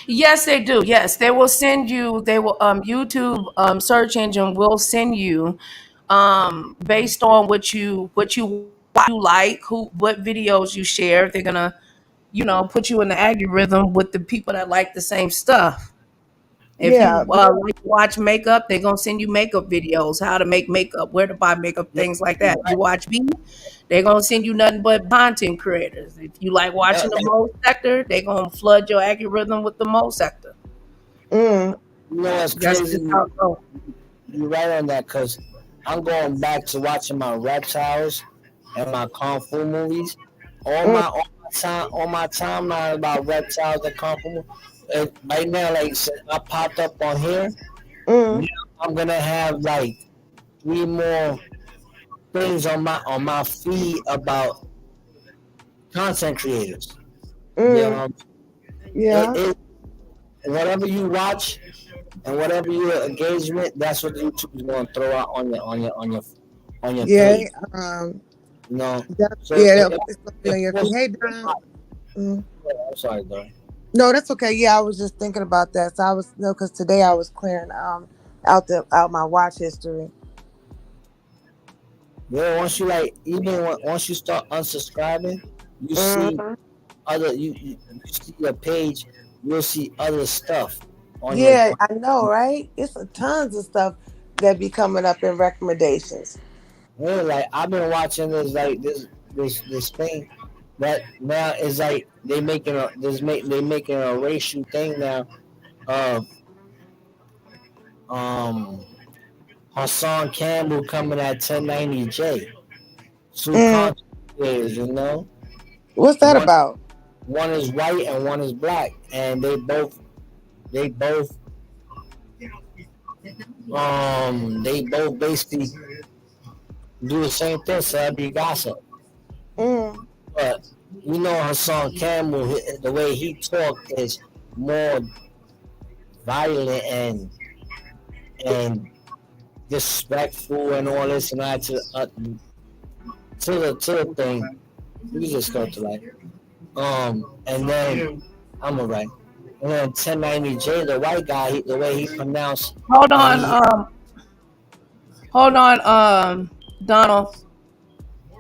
Yes, they do. Yes, they will send you. They will YouTube search engine will send you based on what you like, who what videos you share. They're gonna put you in the algorithm with the people that like the same stuff. If Yeah, you like to watch makeup, they're gonna send you makeup videos, how to make makeup, where to buy makeup, Yeah, things like you're that. You right. watch B, they're gonna send you nothing but content creators. If you like Yeah, watching the mole sector, they're gonna flood your algorithm with the mole sector. mm, you know what's That's crazy? just how it goes. You're right on that because I'm going back to watching my reptiles and my kung fu movies. mm, On my timeline about reptiles and kung fu. And right now, like I popped up on here. mm, Now I'm gonna have like three more things on my feed about content creators. mm. Yeah, Yeah, it whatever you watch and whatever your engagement, that's what YouTube is going to throw out on your yeah. page. You know, so Yeah, it's gonna be it on your feet. forces Hey, you to Don. watch. Mm. I'm sorry, though. No, that's okay. Yeah, I was just thinking about that. So I was no, because today I was clearing out my watch history. Yeah, once you like, once you start unsubscribing, you see Mm. you see your page, you'll see other stuff on your. Yeah, I know, right? It's a tons of stuff that be coming up in recommendations. Yeah, like I've been watching this thing that now is like they making a racial thing now of um Hassan Campbell coming at 1090J. Two Mm. content creators, you know. What's that One about? one is white and one is black, and they both basically do the same thing, celebrity gossip. Mm. But you know Hassan Campbell, the way he talk is more violent and disrespectful and all this and that to the thing. You just go to like and then I'm alright. And then 1090J, the white guy, the way he pronounced Hold and on, Donald.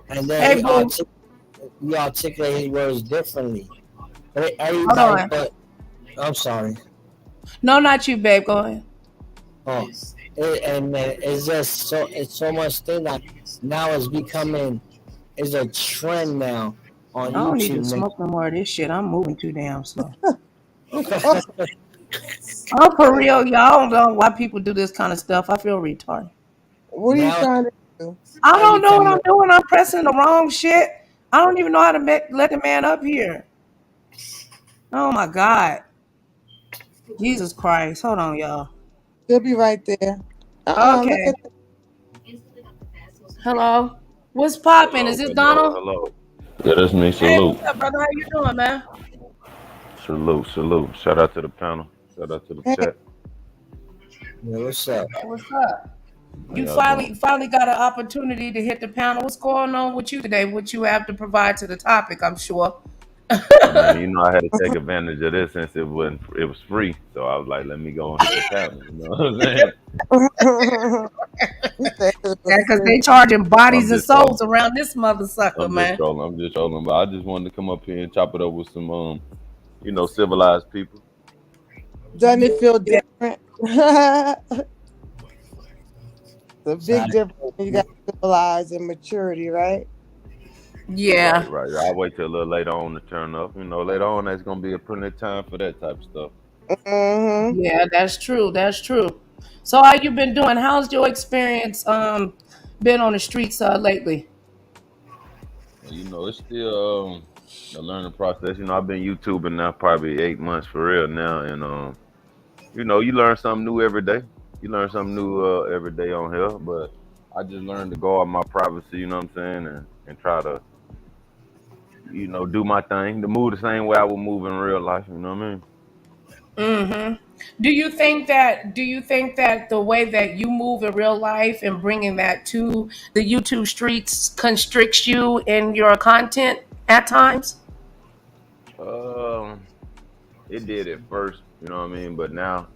Hey, boo. he articulate his words differently. But Hold everybody, on. but I'm sorry. No, not you, babe. Go ahead. Oh, and man, it's so much thing that now it's becoming is a trend now on I don't need to YouTube. Man. smoke no more of this shit. I'm moving too damn slow. Oh, Oh, for real, y'all. I don't know why people do this kind of stuff. I feel retarded. what are you Now trying to do? I I don't know what become I'm doing. I'm pressing the wrong shit. I don't even know how to let the man up here. Oh my God. Jesus Christ. Hold on, y'all. She'll be right there. Look Okay. at Hello. What's popping? Is Hello, this hello, Donald? hello. Yeah, that's me. Hey, Salute. what's up, brother? How you doing, man? Salute, salute. Shout out to the panel. Shout out to the that. chat. yeah, what's up? Hey, what's up? How You y'all doing? finally got an opportunity to hit the panel. What's going on with you today? What you have to provide to the topic, I'm sure. Man, you know I had to take advantage of this since it was free. So I was like, let me go and hit the panel. You know what I'm saying? He said it Yeah, was because free. they charging bodies I'm and just trolling. souls around this mother sucker, I'm just man. trolling. I'm just trolling. But I just wanted to come up here and chop it up with some civilized people. Doesn't it feel Yeah. different? The big Sorry. difference when you got civilized and maturity, right? Right, Yeah. right. I'll wait till a little later on to turn up. You know, later on there's gonna be a plenty of time for that type of stuff. Mm-hmm. Yeah, that's true. That's true. So how you been doing? How's your experience been on the streets lately? And, you know, it's still The learning process. I've been YouTubing now probably 8 months for real now, and you learn something new every day. You learn something new every day on here, but I just learned to guard my privacy. You know what I'm saying, and try to do my thing, to move the same way I would move in real life. You know what I mean? Mm-hmm. Do you think that the way that you move in real life and bringing that to the YouTube streets constricts you in your content at times? Um, it did at first. You know what I mean, but now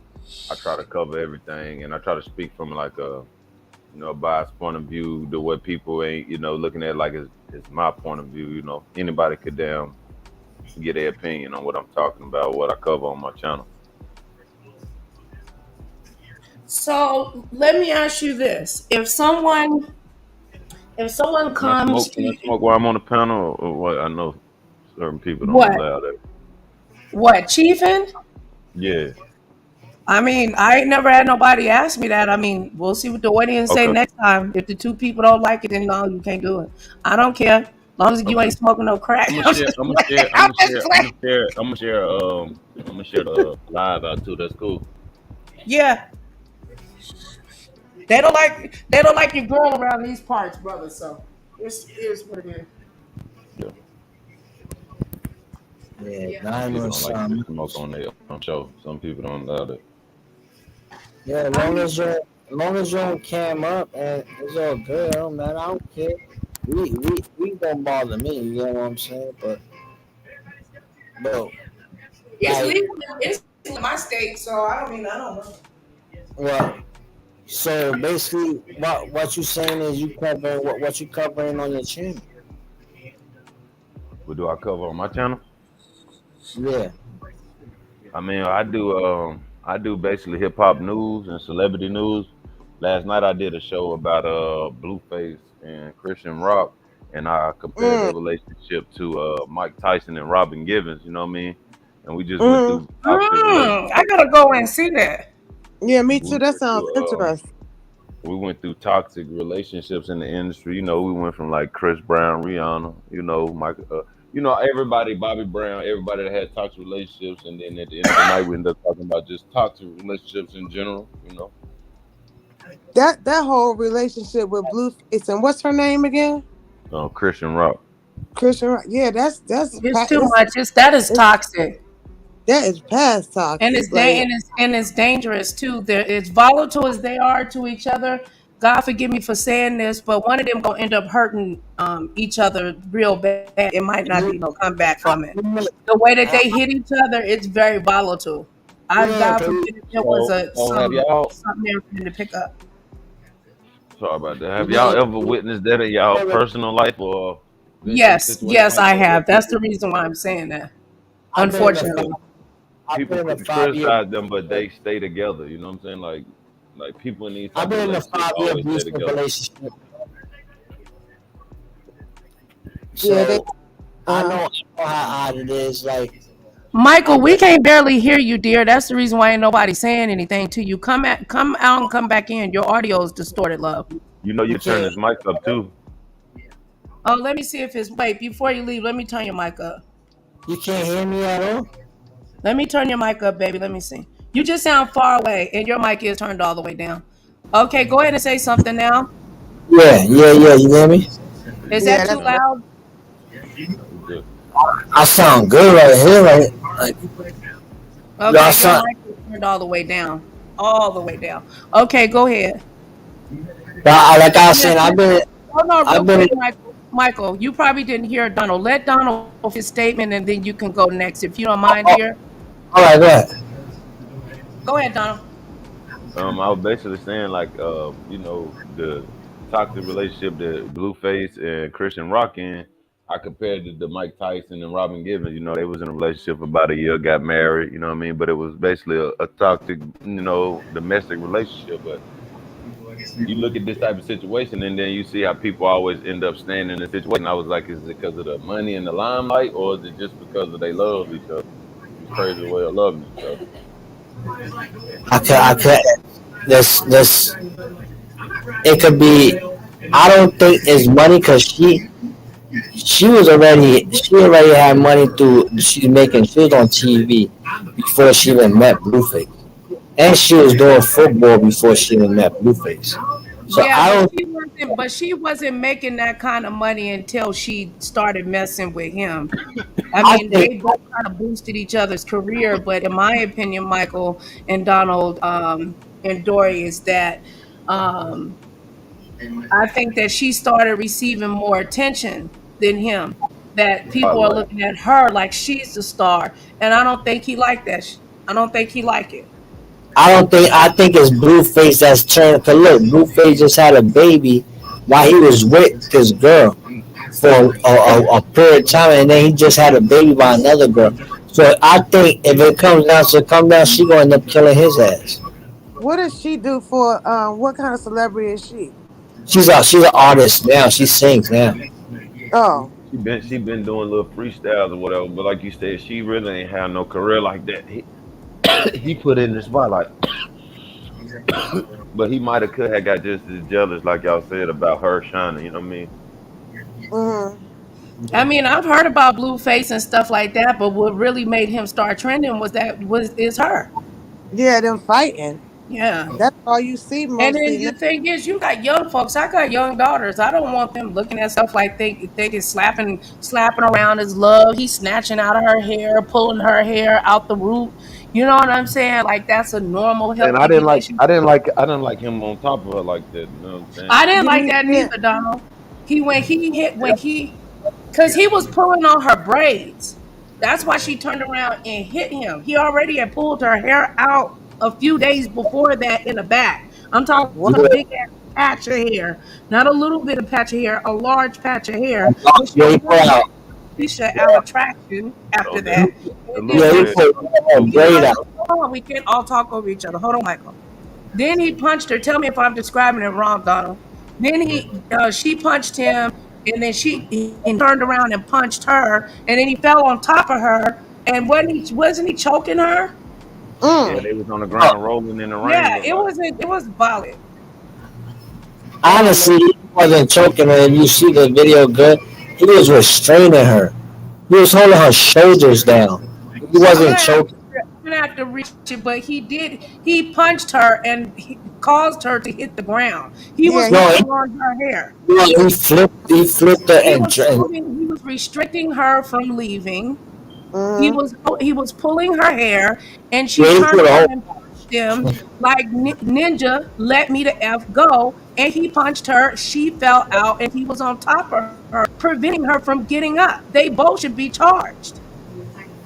I try to cover everything, and I try to speak from like a biased point of view to what people ain't looking at like it's my point of view. Anybody could get their opinion on what I'm talking about, what I cover on my channel. So let me ask you this: if someone Can I comes smoke? to Can I you, smoke while I'm on the panel, or what? I know certain people don't what allow that. chiefin? Yeah. I mean, I ain't never had nobody ask me that. I mean, we'll see what the audience say Okay. next time. If the two people don't like it, then no, you can't do it. I don't care. As long as you Okay. ain't smoking no crack. I'm gonna I'm share. just I'm gonna playing. share. I'm I'm gonna just share. I'm playing. gonna share. I'm gonna share. I'm gonna share the live out too. That's cool. Yeah. They don't like your girl around these parts, brother. So this is what it is. Yeah. Yeah, Yeah. Some people 9 don't like to some. smoke on their show. Some people don't allow that. Yeah, as I long mean, as you don't cam up and it's all good, oh man, I don't care. We don't bother me, you know what I'm saying? But it's like legal. It's legal in my state, so I don't know. what so basically what you saying is you cover what you covering on your channel. What do I cover on my channel? Yeah. I mean, I do basically hip hop news and celebrity news. Last night I did a show about Blueface and Christian Rock, and I compared their Mm, relationship to Mike Tyson and Robin Givens. You know what I mean? And we just went mm. through toxic I relationships. gotta go and see that. Yeah, me We too. That went sounds through interesting. we went through toxic relationships in the industry. We went from like Chris Brown, Rihanna, Mike, everybody, Bobby Brown, everybody that had toxic relationships, and then at the end of the night, we ended up talking about just toxic relationships in general. That whole relationship with Blueface and what's her name again? Christian Rock. Christian. Yeah, It's too much. That is it's toxic. that is past And toxic. it's Like and it's dangerous too. They're as volatile as they are to each other. God forgive me for saying this, but one of them gonna end up hurting each other real bad. It might not be no comeback from it. The way that they hit each other, it's very volatile. I Yeah, God 'cause forbid if there was So, a so have some y'all? something there for them to pick up. Sorry about that. you Have y'all know, ever witnessed that in y'all personal life, or been through a Yes, situation yes, like I that where have. That's the people reason why I'm saying that. I've been in a because Unfortunately. I've people been in a 5 year criticize them, but they stay together. You know what I'm saying? Like people in these I've type of been in a relationships 5 year always stay abusive together. relationship. yeah, they So I know how odd it is. Like Michael, I've we been can't barely hear you, dear. That's the reason why ain't nobody saying anything to you. Come out and come back in. Your audio is distorted, love. You you can turn can't this mic up too. Oh, let me see if it's wait, before you leave, let me turn your mic up. you can't hear me at all. Let me turn your mic up, baby. Let me see. You just sound far away and your mic is turned all the way down. Okay, go ahead and say something now. Yeah, yeah, yeah. You hear me? Is that yeah, too that's No, loud? no, we good. I sound good right here. Like y'all Okay, your sound. mic is turned all the way down. All the way down. Okay, go ahead. Like I was Yes, saying, hold on I've real been. quick, Michael. Michael, you probably didn't hear Donald. Let Donald off his statement and then you can go next if you don't mind, Oh, dear. all right, go ahead. Go ahead, Donald. I was basically saying like the toxic relationship that Blueface and Christian Rock in. I compared it to Mike Tyson and Robin Givens. They was in a relationship about a year, got married. You know what I mean? But it was basically a toxic, domestic relationship. But you look at this type of situation, and then you see how people always end up staying in the situation. I was like, is it because of the money and the limelight, or is it just because of they love each other? It's crazy way of loving each other. I could. This. It could be. I don't think it's money because She already had money through. She was on TV before she even met Blueface, and she was doing football before she even met Blueface. So Yeah, I but don't. she wasn't making that kind of money until she started messing with him. I I mean, think they both kind of boosted each other's career, but in my opinion, Michael and Donald and Dory is that um, I think that she started receiving more attention than him. That people are Spotlight. looking at her like she's the star, and I don't think he liked that. I don't think he liked it. I don't think I think it's Blueface that's turned. Cause look, Blueface just had a baby while he was with this girl for a period of time, and then he just had a baby by another girl. So I think if it comes down to come down, she gonna end up killing his ass. What does she do for? What kind of celebrity is she? She's an artist now. She sings now. Oh, She been doing little freestyles or whatever, but like you said, she really ain't had no career like that. He put in the spotlight, but he might have could have got just as jealous, like y'all said, about her shining. You know what I mean? mm-hmm. I mean, I've heard about Blueface and stuff like that, but what really made him start trending was is her. Yeah, them fighting. Yeah. That's all you see And then mostly now. the thing is, you got young folks. I got young daughters. I don't want them looking at stuff like thinking slapping around his love. He's snatching out of her hair, pulling her hair out the root. You know what I'm saying? Like that's a normal, And I healthy didn't like, relationship. I didn't like him on top of her like that. You know what I'm saying? I didn't Yeah, like that yeah. neither, Donald. Because he was pulling on her braids. That's why she turned around and hit him. He already had pulled her hair out a few days before that in the back. I'm talking What? a big ass patch of hair, not a little bit of patch of hair, a large patch of hair. But she Yeah, he put out. Alicia out of traction after So that that. the And little then Yeah, he dread. once put a you know, braid out. hold on, we can't all talk over each other. Hold on, Michael. Then he punched her. Tell me if I'm describing it wrong, Donald. Then she punched him, and then he turned around and punched her, and then he fell on top of her. And wasn't he choking her? Yeah, Mm. they was on the Oh, ground rolling in the rain. Yeah, Look like. it was violent. Oh man. honestly, he wasn't choking her. If you see the video good, he was restraining her. He was holding her shoulders down. He I'm wasn't gonna have choking. to, I'm gonna have to reach it, but he punched her and he caused her to hit the ground. He was Yeah, No, pulling on her hair. he flipped her He and, was he was restricting her from leaving. mm-hmm. He was pulling her hair, and she yeah, he turned put a around whole. and punched him like Ninja. Let me the f go, and he punched her. She fell out, and he was on top of her, preventing her from getting up. They both should be charged.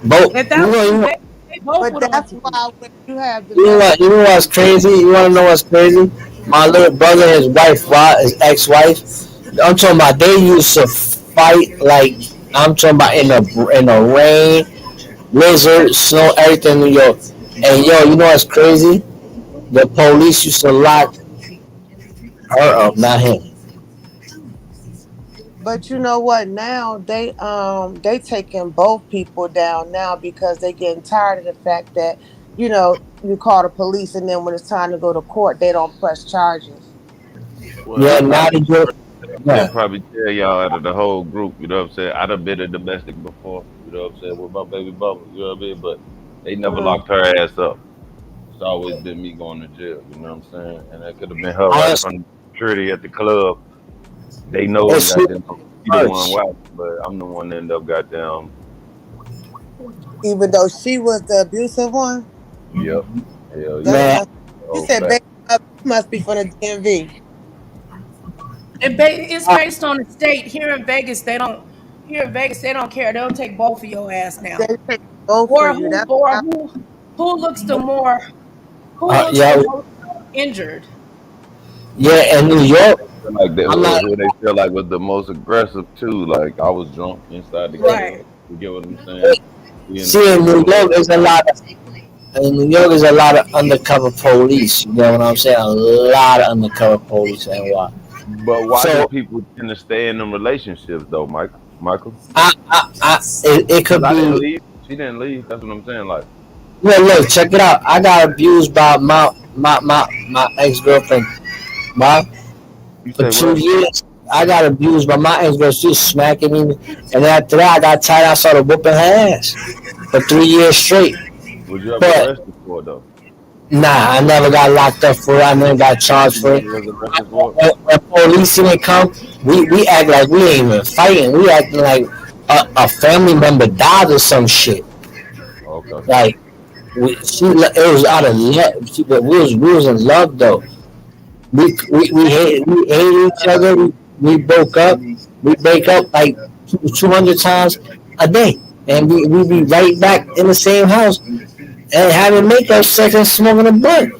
Both. If You that know, was you know, they both But would have went that's to jail. why when you have the you know nerve, what? You know what's crazy? You want to know what's crazy? My little brother, his wife, his ex-wife. I'm talking about they used to fight like I'm talking about in the rain, blizzard, snow, everything in New York. And yo, you know what's crazy? The police used to lock her up, not him. but you know what? Now they taking both people down now because they getting tired of the fact that you call the police and then when it's time to go to court they don't press charges. Well, Yeah, I now they do. they'll Yeah, probably tell y'all out of the whole group. You know what I'm saying? I done been a domestic before. You know what I'm saying? With my baby mama. You know what I mean? But they never Mm-hmm. locked her ass up. It's always been me going to jail. You know what I'm saying? And that could have been her right in honestly, front of the security at the club. They know it's got them. She the one worse. wife, but I'm the one that end up goddamn. Even though she was the abusive one. Yep. Hell That's yeah. Man, my. You Oh, said fact. baby must be from the DMV. It's based on the state. Here in Vegas they don't care. They'll take both of your ass They now. take both for Or you. who That's or what who looks the more who looks the yeah, most injured. yeah. In New York, Feel like that, I'm not. who they feel like was the most aggressive too. Like I was drunk inside the Right. club. You get what I'm saying? We in the See, in New studio. York, there's a lot of. In New York, there's a lot of undercover police. You know what I'm saying? A lot of undercover police and what. But why do So people tend to stay in them relationships though, Michael? Michael? it Because could I didn't be. leave. She didn't leave. That's what I'm saying. Like, Look, check it out. I got abused by my ex girlfriend, mom, you for say two what? years. I got abused by my ex girl. She was smacking me, and after that, I got tired. I started whooping her ass for 3 years straight. Was you ever But arrested for it though? nah, I never got locked up for it. I never got charged You for it. never was arrested for it? When police didn't come, we act like we ain't even fighting. We acting like a family member died or some shit. Okay. Like it was out of love. But we was in love though. We hated each other. We broke up. We break up like 200 times a day, and we be right back in the same house and having makeup sex and smoking a blunt.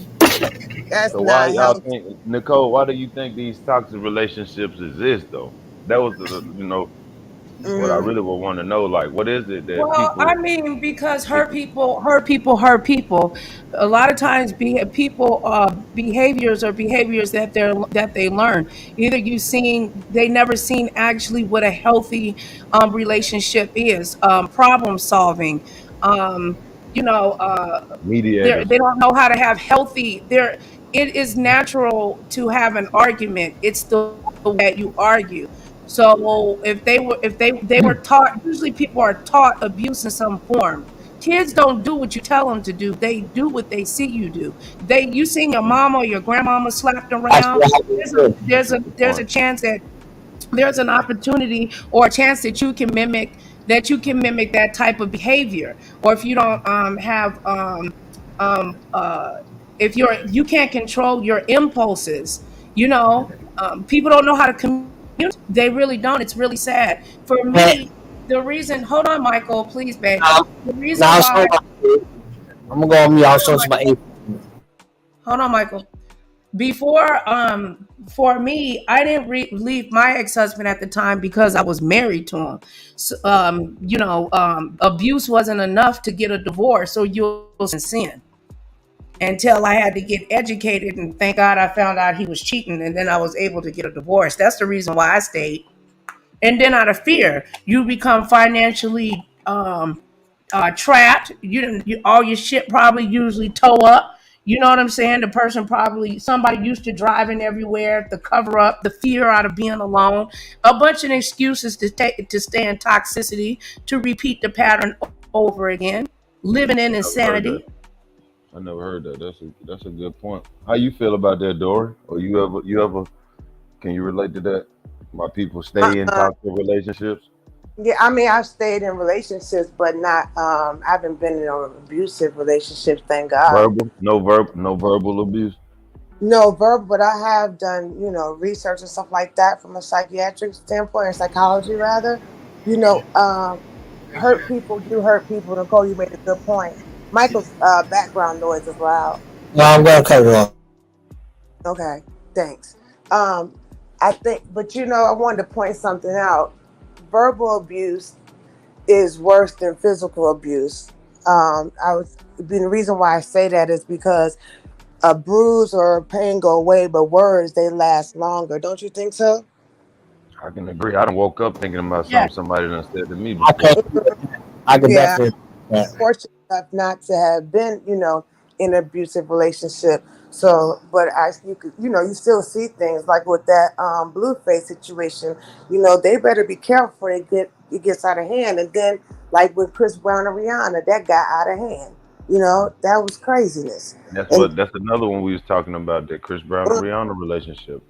That's So why not y'all healthy. think, Nicole? Why do you think these toxic relationships exist though? That was what I Hmm. really would want to know. Like, what is it that Well, I people mean, because get hurt people, hurt people, hurt people. A lot of times, people behaviors are behaviors that they learn. Either they never seen actually what a healthy relationship is. Problem solving. Um, you know, mediators? they don't know how to have healthy. It is natural to have an argument. It's the way that you argue. So if they were taught, usually people are taught abuse in some form. Kids don't do what you tell them to do. They do what they see you do. You seen your mama or your grandmama slapped That's around. what happened too. That's a good There's a point. chance that there's an opportunity or a chance that you can mimic that type of behavior. Or if you don't have um uh if you can't control your impulses, people don't know how to communicate. They really don't. It's really sad for Man, me. The reason Hold on, Michael, please, babe. now, The reason now why I'm gonna go on mute. I'll show Hold on, my age. hold on, Michael. Before For me, I didn't leave my ex-husband at the time because I was married to him. So, abuse wasn't enough to get a divorce, so you'll sin until I had to get educated, and thank God I found out he was cheating, and then I was able to get a divorce. That's the reason why I stayed. And then out of fear, you become financially trapped. All your shit probably usually tow up. You know what I'm saying? The person probably somebody used to driving everywhere, the cover up, the fear out of being alone, a bunch of excuses to stay in toxicity, to repeat the pattern over again, living in Never heard that. insanity. I never heard that. That's a good point. How you feel about that, Dory? Or you ever can you relate to that? Why people stay in Uh-uh. toxic relationships? Yeah, I mean, I've stayed in relationships, but not. I haven't been in abusive relationships. Thank God. Verbal? No verbal abuse. No verbal, but I have done, research and stuff like that from a psychiatric standpoint or psychology rather. You know, hurt people do hurt people. Nicole, you made a good point. Michael's background noise is loud. No, I'm gonna cut it off. Okay, thanks. Um, I think, but I wanted to point something out. Verbal abuse is worse than physical abuse. The reason why I say that is because a bruise or a pain go away, but words they last longer. Don't you think so? I can agree. I done woke up thinking about Yeah. something somebody done said to me I before. could, I could Yeah, definitely. Yeah. fortunate enough not to have been, in an abusive relationship. So, but you could, you still see things like with that Blueface situation. They better be careful before it gets out of hand. And then, like with Chris Brown and Rihanna, that got out of hand. That was craziness. And That's another one we was talking about, that Chris Brown and Rihanna relationship.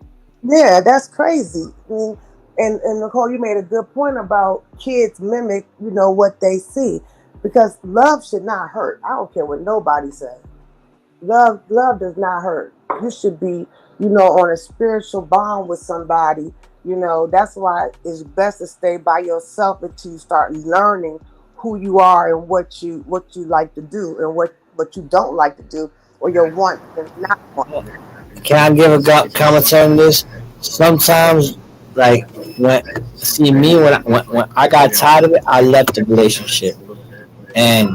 yeah, that's crazy. I mean, and Nicole, you made a good point about kids mimic, what they see, because love should not hurt. I don't care what nobody says. Love does not hurt. You should be, on a spiritual bond with somebody. That's why it's best to stay by yourself until you start learning who you are and what you like to do and what you don't like to do, or your want and not want. Can I give a commentary on this? Sometimes, like when see me when I got tired of it, I left the relationship, and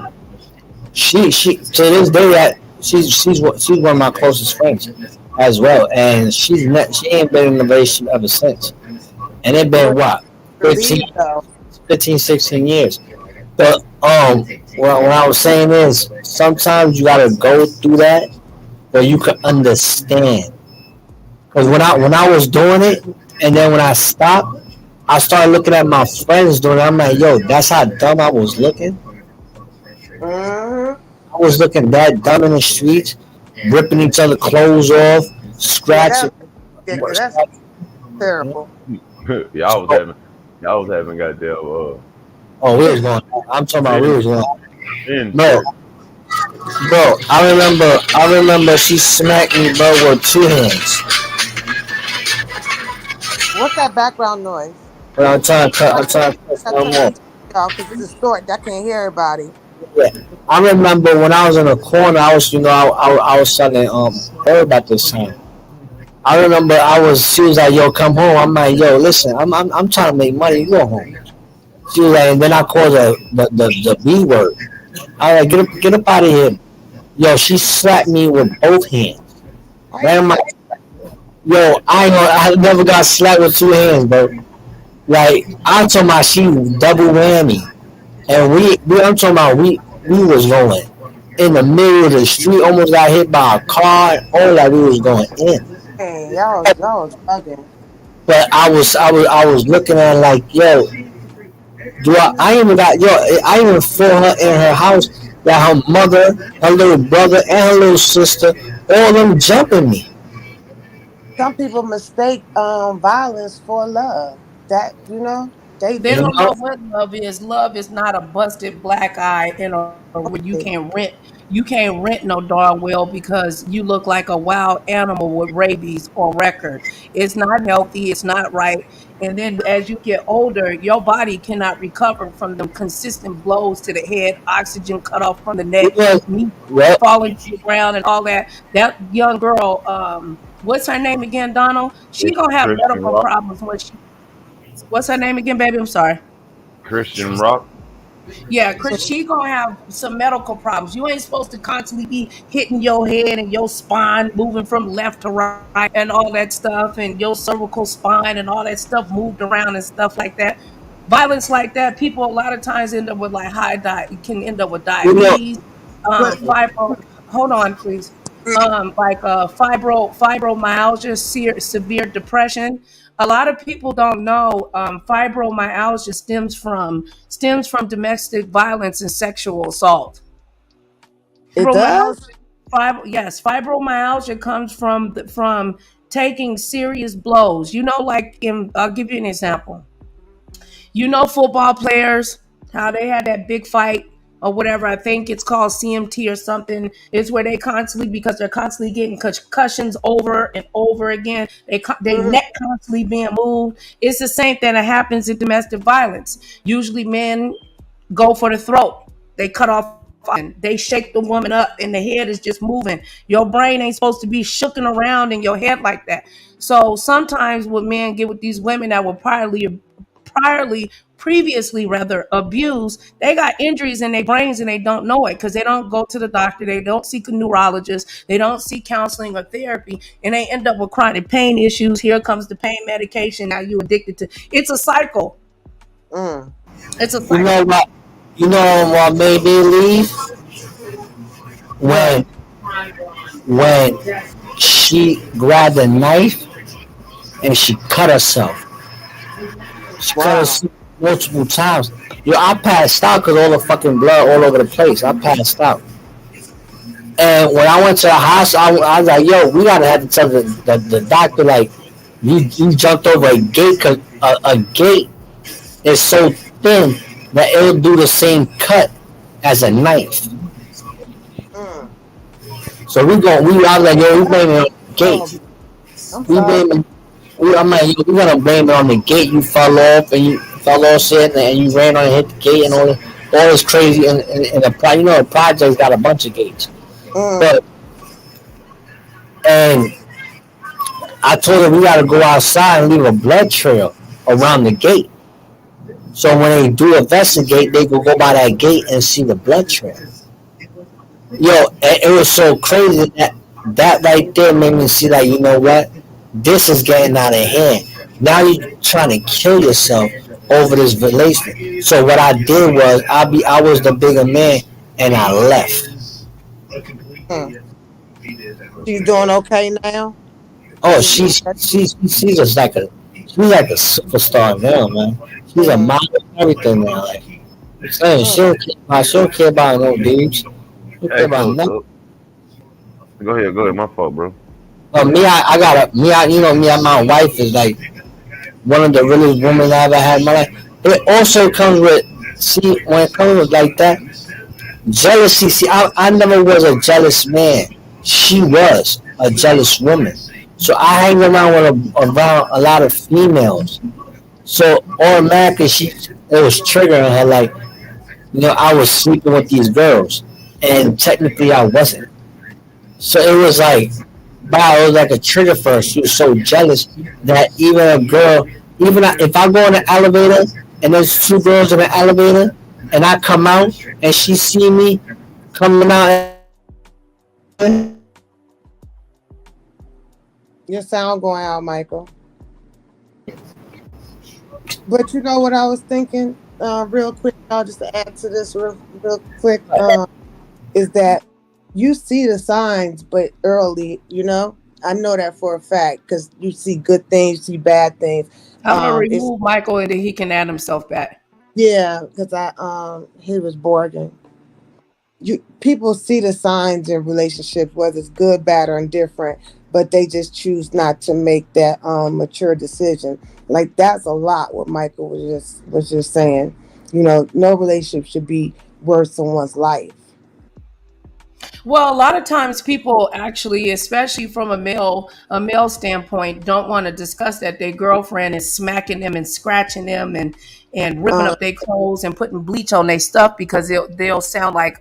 she to this day that she's one of my closest friends as well, and she ain't been in a relationship ever since, and it been what Believe 15, though. 15, 16 years. But what I was saying is sometimes you gotta go through that, but you can understand. Because when I was doing it, And then when I stopped, I started looking at my friends doing it. I'm like, yo, that's how dumb I was looking. Mm-hmm. I was looking that dumb in the streets, ripping each other clothes off, Yeah, that's scratching. ridiculous. That's terrible. y'all was So, having y'all was having goddamn oh, we was going. I'm talking about we sin was going. sin No, church. bro. I remember she smacked me, bro, with two hands. What's that background noise? But I'm trying to cut I no turn more. that off because it's distorted. I can't hear everybody. Yeah. I remember when I was in a corner, I was, I was selling herb at this time. I remember she was like, yo, come home. I'm like, yo, listen, I'm trying to make money. You go home. She was like, and then I called her the B word. I was like, get up out of here. Yo, she slapped me with both hands. Right in my, yo, I never got slapped with two hands, bro. Like, I'm talking about she double whammy. And I'm talking about we was going in the middle of the street, almost got hit by a car. All that we was going in. Hey, y'all was bugging. But I was looking at her like, yo, I even got, yo, I even saw her in her house that her mother, her little brother, and her little sister, all of them jumping me. Some people mistake violence for love. That they They You don't know? know what love is. Love is not a busted black eye in a where you can't rent no darn well because you look like a wild animal with rabies or record. It's not healthy, it's not right. And then as you get older, your body cannot recover from the consistent blows to the head, oxygen cut off from the neck, Yeah, knee well, falling to the ground and all that. That young girl, what's her name again, Donald? She gonna have Christian medical rock. problems when she what's her name again, baby? I'm sorry. Christian rock. Yeah, Chris, she gonna have some medical problems. You ain't supposed to constantly be hitting your head and your spine, moving from left to right, and all that stuff, and your cervical spine and all that stuff moved around and stuff like that. Violence like that, people a lot of times end up with like can end up with you know, diabetes, but fibro. Hold on, please. Like fibromyalgia, severe depression. A lot of people don't know fibromyalgia stems from domestic violence and sexual assault. it Fibromyalgia, does. yes, fibromyalgia comes from taking serious blows. I'll give you an example. Football players, how they had that big fight or whatever. I think it's called CMT or something. It's where because they're constantly getting concussions over and over again. They Mm-hmm. neck constantly being moved. It's the same thing that happens in domestic violence. Usually men go for the throat. They cut off and they shake the woman up and the head is just moving. Your brain ain't supposed to be shooking around in your head like that. So sometimes what men get with these women that were previously rather abused, they got injuries in their brains and they don't know it because they don't go to the doctor, they don't seek a neurologist, they don't seek counseling or therapy, and they end up with chronic pain issues. Here comes the pain medication. Now you addicted to it's a cycle. Mm. It's a you know cycle. what? You know what made me leave What? when when she grabbed a knife and she cut herself. She cut Wow. herself multiple times. Yo, I passed out because all the fucking blood all over the place. I passed out. And when I went to the hospital, I was like, yo, we gotta have to tell the doctor, like, you jumped over a gate because a gate is so thin that it'll do the same cut as a knife. Mm. So I was like, yo, we blame it on the Oh, gate. I'm We sorry. blame it, I'm like, yo, we gonna blame it on the gate. You fell off and you fell off shit and you ran on and hit the gate and all this crazy. And the project's got a bunch of gates. Mm. But, and I told her we gotta go outside and leave a blood trail around the gate. So when they do investigate, they can go by that gate and see the blood trail. Yo, it was so crazy that right there made me see, like, you know what? This is getting out of hand. Now you're trying to kill yourself over this relationship. So what I did was I was the bigger man and I left. Mm. She's doing okay now. Oh, She's she's just like she's like a superstar now, man. She's a model and everything now. Like I'm saying, she don't care about no dudes. She don't care Hey, about nothing. go ahead. My fault, bro. I got a me. You know, me and my wife is like one of the realest women I ever had in my life. It also comes with see when it comes with like that jealousy. See, I never was a jealous man. She was a jealous woman. So I hang around around a lot of females. So automatically it was triggering her like, you know, I was sleeping with these girls and technically I wasn't. So it was like, wow, it was like a trigger for her. She was so jealous that even a girl, if I go in the elevator and there's two girls in the elevator and I come out and she see me coming out, Your sound going out, Michael. But you know what I was thinking, real quick, I'll just add to this real quick, is that you see the signs, but early, you know? I know that for a fact because you see good things, you see bad things. I'm gonna It's remove Michael and then he can add himself back. yeah, because he was Borgen. People see the signs in relationships, whether it's good, bad, or indifferent, but they just choose not to make that mature decision. Like that's a lot what Michael was just saying. You know, no relationship should be worth someone's life. Well, a lot of times people actually, especially from a male standpoint, don't want to discuss that their girlfriend is smacking them and scratching them and ripping Uh, up their clothes and putting bleach on their stuff because they'll sound like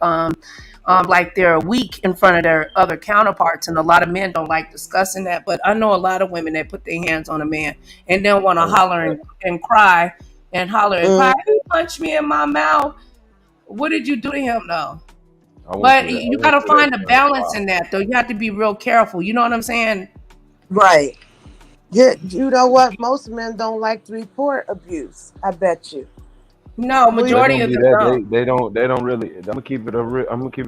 they're weak in front of their other counterparts, and a lot of men don't like discussing that. But I know a lot of women that put their hands on a man and then want to Oh, holler and cry and holler and mm, cry. He punched me in my mouth. What did you do to him, though? I went But through that. I you got went to through that find a for a balance while. in that, though. You have to be real careful. You know what I'm saying? right. Yeah, you know what? Most men don't like to report abuse. I bet you. No, Well, It ain't majority gonna of be them that. don't. They don't really. I'm gonna keep it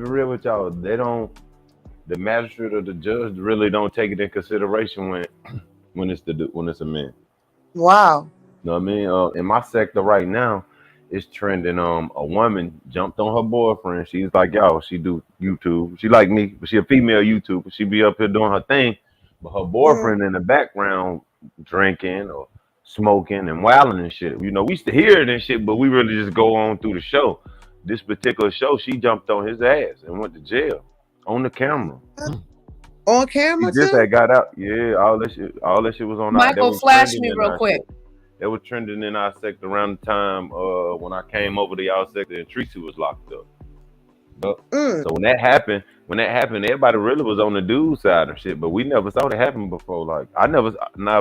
real with y'all. They don't. The magistrate or the judge really don't take it in consideration when it's a man. wow. You know what I mean? In my sector right now, it's trending. A woman jumped on her boyfriend. She's like, yo, she do YouTube. She like me, but she a female YouTuber. She be up here doing her thing, but her Mm, boyfriend in the background drinking or smoking and wilding and shit. You know, we used to hear it and shit, but we really just go on through the show. This particular show, she jumped on his ass and went to jail on the camera. on He camera just too? had got out. Yeah, all that shit was on our that Michael, was flash trending me in real our quick. shit. That was trending in our sector around the time when I came over to y'all sector and Tracy was locked up. Yup. Mm, So when that happened, everybody really was on the dude side of shit, but we never saw that happen before. Like I never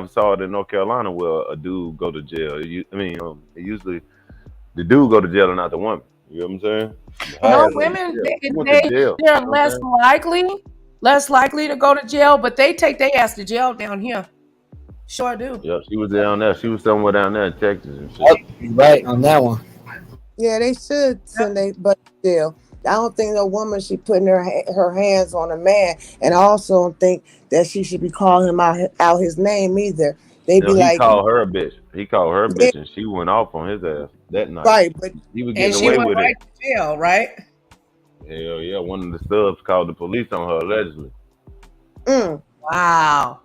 saw it in North Carolina where a dude go to jail. Usually the dude go to jail and not the woman. You know what I'm saying? But her No, ass went to women jail. they, She went to they jail. they're You know what I'm saying? less likely to go to jail, but they take their ass to jail down here. Sure do. Yeah, she was down there. She was somewhere down there in Texas and shit. right on that one. yeah, they should send they but still. I don't think no woman should putting her hands on a man, and I also don't think that she should be calling him out his name either. They You know, be he like, called her a bitch. He called her a yeah, bitch, and she went off on his ass that night. right, but He was And getting she away went with it. right to jail, right? Hell yeah, one of the subs called the police on her allegedly. mm, Wow.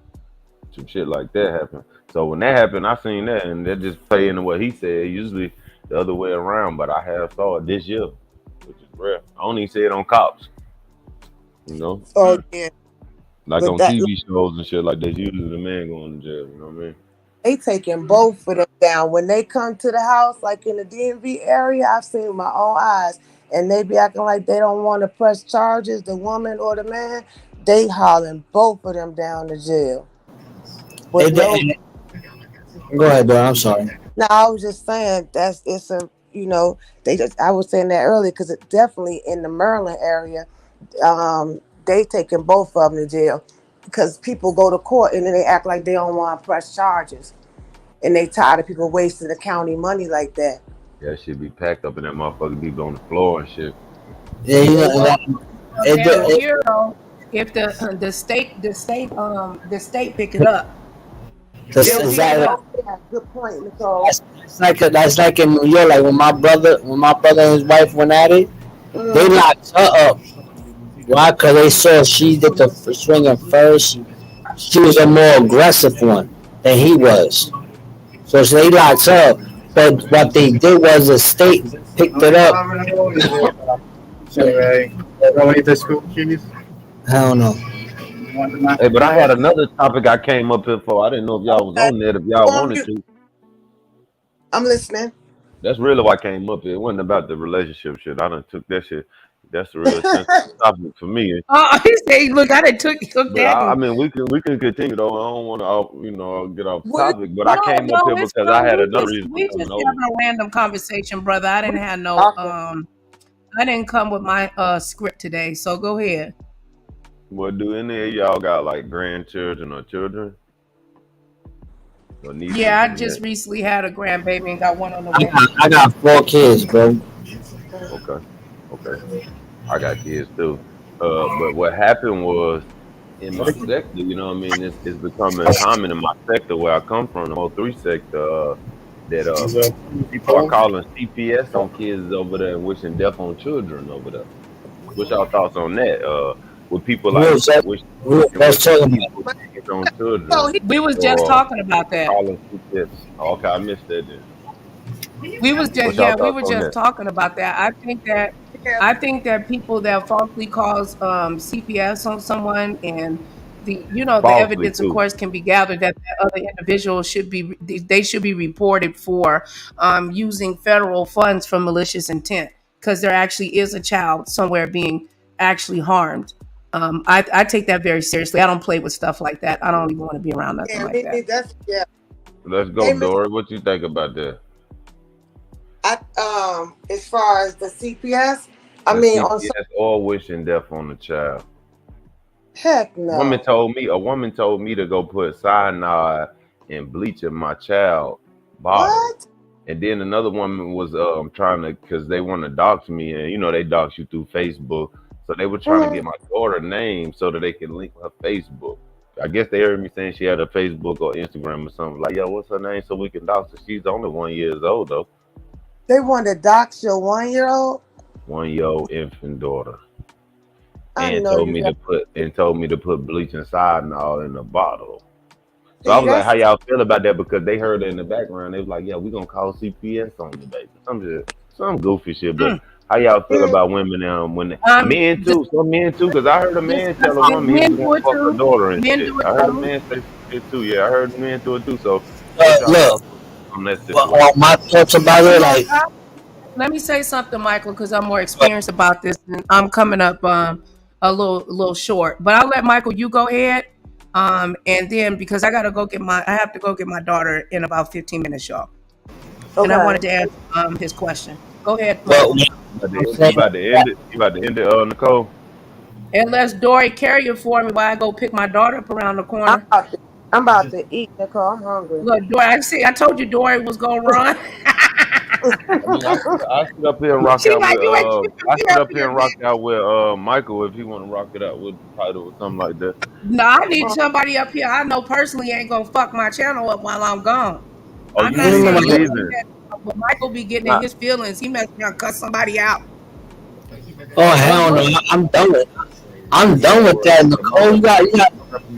Some shit like that happened. So when that happened, I seen that, and that just play into what he said. Usually the other way around, but I have saw it this year, which is rare. I only see it on cops, you know, oh yeah, like but on that TV shows and shit like that. Usually the man going to jail. You know what I mean? they taking both of them down when they come to the house, like in the DMV area. I've seen with my own eyes, and they be acting like they don't want to press charges, the woman or the man. They hauling both of them down to jail with It, no. it, go ahead, bro. I'm sorry. No, I was just saying that's it's a they just I was saying that earlier because it definitely in the Maryland area, they taking both of them to jail because people go to court and then they act like they don't want to press charges and they tired of people wasting the county money like that. Yeah, shit be packed up in that motherfucker be on the floor and shit. Yeah, you know, and Well, that, it, down it, here though, if the state pick it up, That's They'll be exactly. yeah, good point, Nicole. That's like in New York. Like when my brother and his wife went at it, they Mm-hmm. locked her up. Why? Because they saw she did the swinging first. She was a more aggressive one than he was. So they locked her up. But what they did was the state picked it up. I don't know. Hey, but I had another topic I came up here for. I didn't know if y'all was Okay. on there, if y'all wanted to. I'm listening. That's really why I came up here. It wasn't about the relationship shit. I done took that shit. That's the real sensitive topic for me. Oh, he said, "Look, I done took But that." I And, mean, we can continue though. I don't want to, get off What? topic. But I no, came up no, here it's because I cool. had another reason for We coming just over. having a random conversation, brother. I didn't have no Okay. I didn't come with my script today, so go ahead. Well, do any of y'all got like grandchildren or children or nieces Yeah, I and just that? recently had a grandbaby and got one on the I way. got, I got 4 kids, bro. Okay, okay. I got kids too. But what happened was in my sector, you know what I mean, it's becoming common in my sector where I come from, the 03 sector, that people are calling CPS on kids over there and wishing death on children over there. What's y'all thoughts on that? With people We like was just, wish we was and just wishing talking about. people death on children So he We was just or talking about that. calling CPS. Oh, okay, I missed that then. We was just What's y'all we thoughts were on just that? talking about that. yeah, I think that people that falsely cause CPS on someone and the Falsely evidence of too. course can be gathered that other individual should be they should be reported for using federal funds for malicious intent because there actually is a child somewhere being actually harmed. I take that very seriously. I don't play with stuff like that. I don't even want to be around nothing yeah, like that. that's yeah. Let's go, Hey, Miss, Dory. What you think about that? as far as the CPS, I The mean, on some CPS or wishing death on the child. heck Woman no. told me a woman told me to go put cyanide and bleach in my child bottle. What? And then another woman was trying to, because they want to dox me, and they dox you through Facebook. So they were trying to Mm, get my daughter name so that they can link her Facebook. I guess they heard me saying she had a Facebook or Instagram or something. Like, yo, what's her name so we can dox her? She's only 1 year old though. they want to dox your 1-year-old. 1 year old infant daughter. I And know told you me got. to put bleaching cyanide in the bottle. So I See, was like, that's how y'all feel about that? Because they heard it in the background. They was like, yeah, we gonna call CPS on you, baby. Some goofy shit. But how y'all feel mm, about women when Um, men too? Some men too, because I heard a man tell a disgusting. woman he was Men gonna do it fuck her too. daughter and Men shit. do it I heard a too. man say some shit too. Yeah, I heard men do it too. So what y'all Look, thoughts on that situation? my thoughts about You it, know, like, let me say something, Michael, because I'm more experienced about this, and I'm coming up a little short. But I'll let Michael you go ahead, and then because I have to go get my daughter in about 15 minutes, y'all, and I okay. wanted to answer his question. Go ahead, what, Michael. what I'm You saying, about to end it? You about to end it, Nicole? Unless Dory carry it for me while I go pick my daughter up around the I'm corner. about to, I'm about to eat, Nicole. I'm hungry. Look, Dory, I told you Dory was gonna run. I mean, I sit up here and rock She out like with you ain't you I come sit up up here here, and rock bitch. out with Michael if he want to rock it out with the title or something like that. No, I need somebody up here I know personally ain't gonna fuck my channel up while I'm gone. Oh, I'm you not you know, need saying you like, do leaving? that, but Michael be getting in Nah, his feelings. He must gonna cut somebody out. oh But hell go no, ahead. I'm done with well, that, I'm gonna Nicole. You got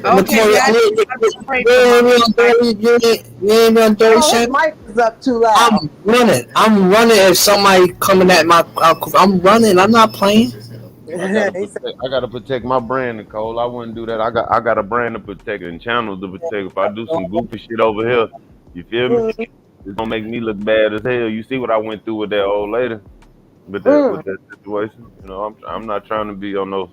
Okay, Nicole. yeah, I You just got to pray for my Michael. ain't on dirty Oh, his shit. mic is up too loud. I'm running. I'm running. If somebody coming at my, I'm running. I'm not playing. He said, I gotta protect my brand, Nicole. I wouldn't do that. I got a brand to protect and channels to protect. If I do some goofy shit over here, you feel me? mm, It's gonna make me look bad as hell. You see what I went through with that old lady, with that mm, with that situation. I'm not trying to be on no.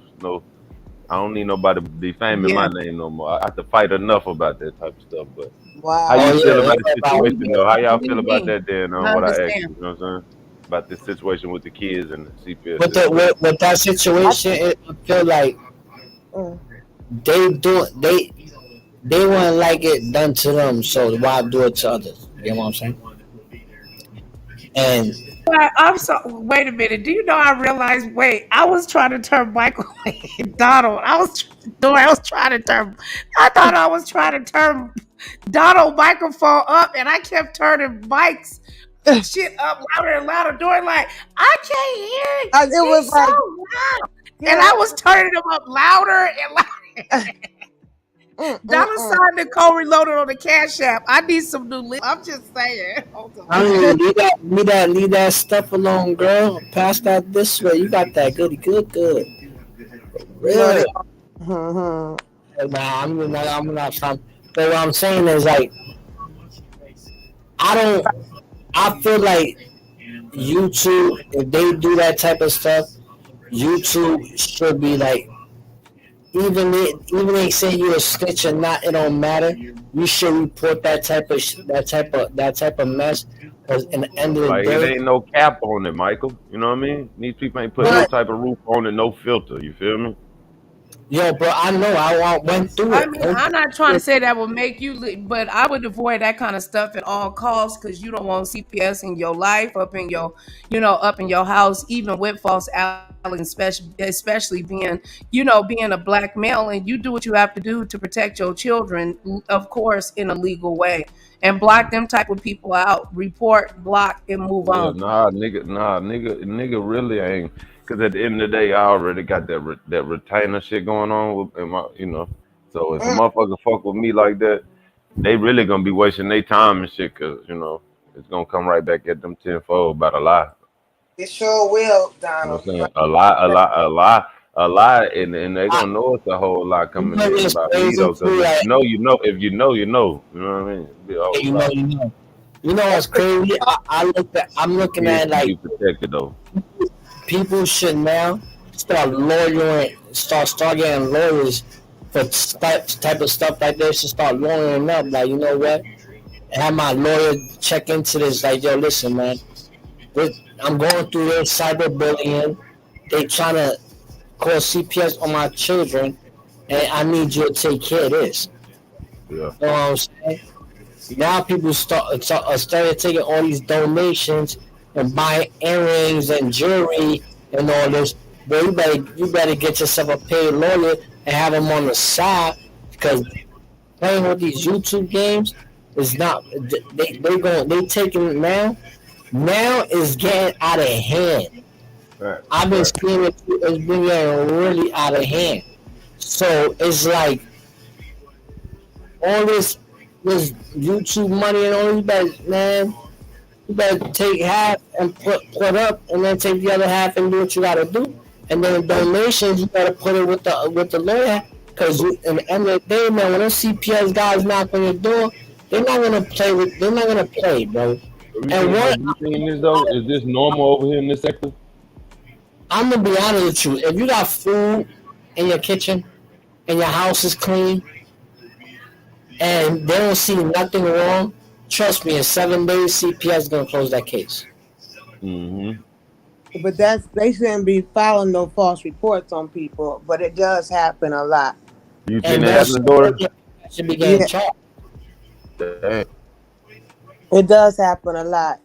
I don't need nobody defaming Yeah, my name no more. I have to fight enough about that type of stuff. But how Oh you wow. feel yeah, about that's the about believe situation though? How y'all feel about me. that then? I What I asked you, understand. you know what I'm saying? About this situation with the kids and the CPS with the situation. with that I, situation. I feel like mm, they do they wouldn't like it done to them, so why do it to others? You know what I'm saying? And what? I'm so. Wait a minute. Do you know? I realized. Wait, I was trying to turn Michael Donald. I was trying to turn. I thought I was trying to turn Donald microphone up, and I kept turning Mike's shit up louder and louder, doing like I can't hear it. It was He's like, so loud, yeah. and I was turning him up louder and louder. Dollar sign Nicole Reloaded on the Cash App. I need some new lips. I'm just saying. Hold on. I mean, leave that stuff alone, girl. Pass that this way. You got that goody good. Really? Mhm. Nah, I'm not trying. But what I'm saying is like, I feel like YouTube, if they do that type of stuff, YouTube should be like, even they say you're a snitch or not, it don't matter. You should report that type of mess. Because in the end of the Like it day, ain't no cap on it, Michael. You know what I mean? These people ain't put no type of roof on it, no filter. You feel me? yo, bro, I know I went through I it. mean, I'm not trying to say that will make you, but I would avoid that kind of stuff at all costs because you don't want CPS in your life, up in your, up in your house, even with false allegations, especially being, being a black male, and you do what you have to do to protect your children, of course, in a legal way, and block them type of people out, report, block, and move Yeah, on. nigga really ain't. Cause at the end of the day, I already got that retainer shit going on with in my, So if a motherfucker fuck with me like that, they really gonna be wasting their time and shit. Cause it's gonna come right back at them tenfold about a lie. It sure will, You know Donald. what I'm saying? A lie, and they I, gonna know it's a whole lot you coming know in what's about me crazy though. Cause too? if Like, you know, you know. If you know, you know. You know what I mean? It'll be a whole you lot. know. You know what's crazy? I'm looking Kids at should like be protected though. people should now start getting lawyers for type of stuff like this. Should start lawyering up. Like, you know what? And have my lawyer check into this. Like, yo, listen, man. I'm going through this cyberbullying. They trying to call CPS on my children, and I need you to take care of this. Yeah. You know what I'm saying? Now people started taking all these donations and buying earrings and jewelry and all this. But you better get yourself a paid lawyer and have them on the side, because playing with these YouTube games is not. They taking it now. Now is getting out of hand. Right. I've been Right. seeing it's been getting really out of hand. So it's like all this YouTube money and all, you better take half and put up, and then take the other half and do what you gotta do. And then the donations, you gotta put it with the lawyer, because in the end of the day, man, when those CPS guys knock on your door, they're not gonna play, bro. And Have you seen this though? Is this normal over here in this sector? I'm gonna be honest with you, if you got food in your kitchen and your house is clean and they don't see nothing wrong, trust me, in 7 days, CPS is gonna close that case. Mm-hmm. But they shouldn't be filing no false reports on people. But it does happen a lot. You seen And that those happening, daughter? should be getting Yeah, charged. Damn. it does happen a lot.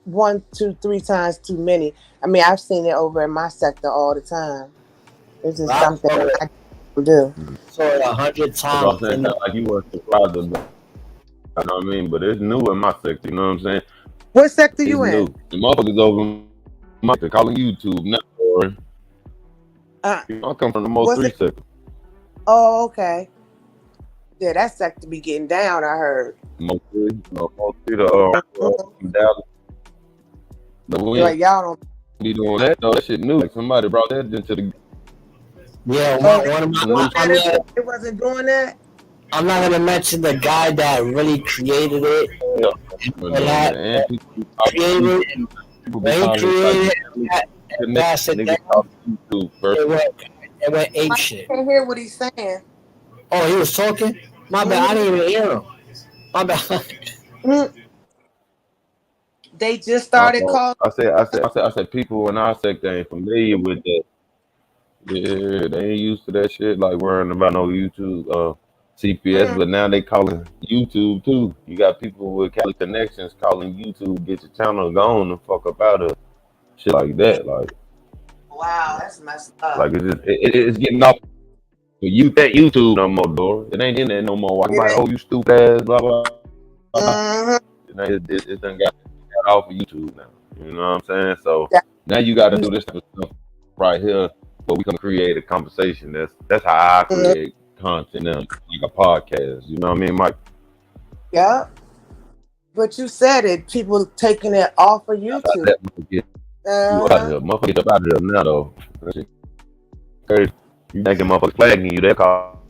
1, 2, 3 times too many. I mean, I've seen it over in my sector all the time. It's just I something saw I do. it 100 That's what I'm times. saying. Sound like you weren't surprised of that. You know what I mean? But it's new in my sector. You know what I'm saying? What sector It's you new. in? The motherfuckers over in my sector calling YouTube now. Or, Uh, I come from the Mo what's 3 it? sector. Oh, okay. Yeah, that sector be getting down, I heard. Mo 3, Mo 3 Mhm. from Dallas. But we Like, ain't y'all don't. be doing that. No, that shit new. Like somebody brought that into the Yeah, Oh, one of new my, shit. it wasn't doing that. I'm not gonna mention the guy that really created it. Yeah. And And people be talking created, YouTube. People be when he calling it like created that, and passed it niggas down, talking YouTube first. it went ape I shit. can't hear what he's saying. Oh, he was talking? My bad, I didn't even hear him. My bad. Mhm. They just started calling. I said people in our sector ain't familiar with that. Yeah, they ain't used to that shit, like worrying about no YouTube CPS, but now they calling YouTube too. You got people with Catholic connections calling YouTube, get your channel gone and fuck up out of shit like that. Wow, that's messed up. Like it's getting off. But you that YouTube no more, door. It ain't in there no more. Like, It oh, you stupid ass, blah blah. blah. ain't. It done got off of YouTube now. You know what I'm saying? So Yeah. now you got to do this type of stuff right here, where we can create a conversation. That's how I create content now, like a podcast. You know what I mean, Mike? Yeah. But you said it. People taking it off of YouTube. That motherfucker get you out of here. Motherfucker get up out of here now though. That shit crazy. You thinking motherfuckers flagging you? They call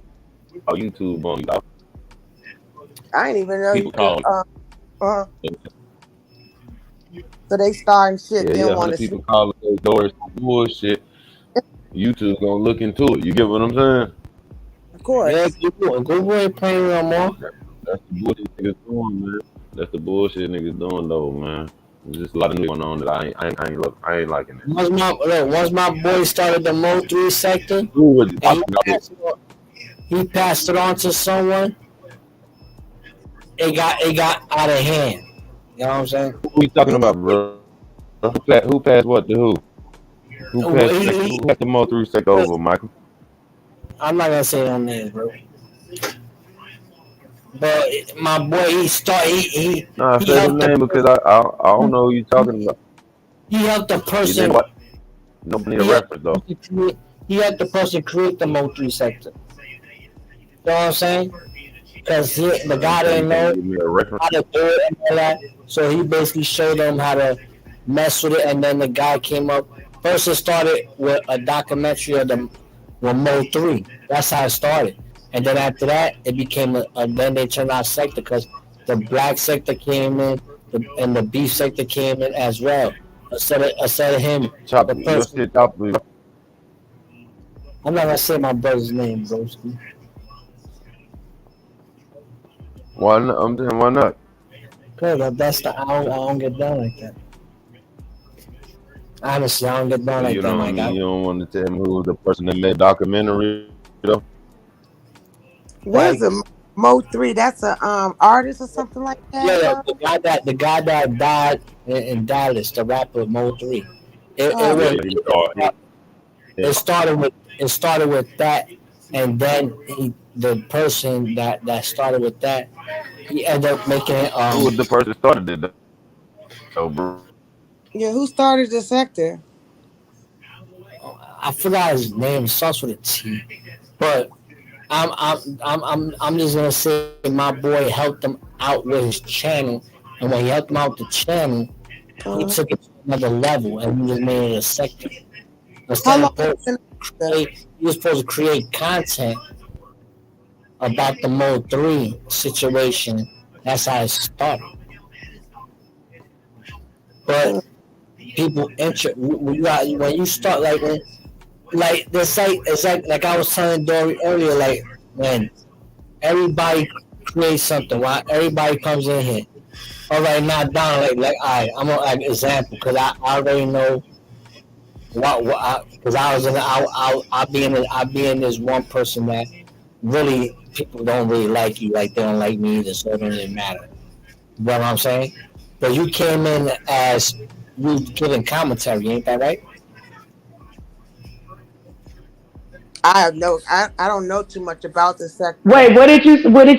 YouTube on you. I didn't even know People you could. call. So they starting shit. They don't want to people calling those doors bullshit. YouTube gonna look into it. You get what I'm saying? Of course. Yeah, Google ain't playing no more. That's the bullshit niggas doing, man. That's the bullshit niggas doing, though, man. There's just a lot of news going on that I ain't liking it. Once my boy started the Mo 3 sector, he passed it on to someone. It got out of hand. You know what I'm saying? Who you talking about, bro? Who passed what to who? Who passed the Mo 3 sector over, Michael? I'm not gonna say no names, bro. But my boy, he say the name because I don't know who you talking about. He helped the person. Nobody need a reference though. He helped the person create the Mo 3 sector. You know what I'm saying? Because the guy didn't know how to do it and all that, so he basically showed them how to mess with it. And then the guy came up. First, it started with a documentary of the Mo 3. That's how it started. And then after that, it became then they turned out sector because the black sector came in and the beef sector came in as well. Instead of him, the person. I'm not gonna say my brother's name, bro. Why not? I'm saying why not? Cause I don't get down like that. Honestly, I don't get down like that, my guy. You don't want to tell me who was the person that made documentary, though? Where's the Mo 3? That's a artist or something like that. Yeah, the guy that died in Dallas, the rapper Mo 3. It started with that, and then the person that started with that, he ended up making it. Who was the person that started it? Oh, bro. Yeah, who started the sector? I forgot his name. It starts with a T, but. I'm just gonna say my boy helped him out with his channel, and when he helped him out with the channel, he took it to another level and he just made it a sector. He was supposed to create content about the Mo 3 situation. That's how it started. But people when you start it's like I was telling Dory earlier, like when everybody creates something, why everybody comes in here. All right, now down like all right, I'm gonna example because I already know because I'll be in this one person that really people don't really like you, like they don't like me either, so it doesn't matter. You know what I'm saying? But you came in as you giving commentary, ain't that right? I don't know too much about the sector. Wait, what did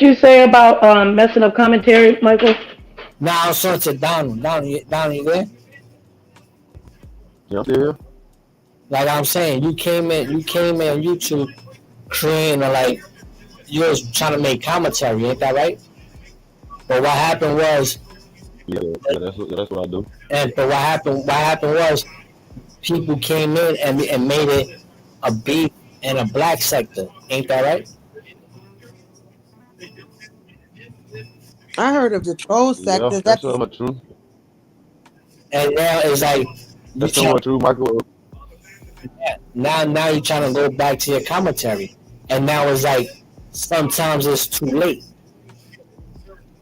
you say about messing up commentary, Michael? Now I'm sorry to Donald, you there? Yeah. Like I'm saying, you came in on YouTube creating you was trying to make commentary, ain't that right? But what happened was that's what I do. But what happened was people came in and made it a beef and a black sector, ain't that right? I heard of the troll sector. Yeah, that's somewhat true. And now it's like that's somewhat true, Michael. Now you're trying to go back to your commentary, and now it's like sometimes it's too late.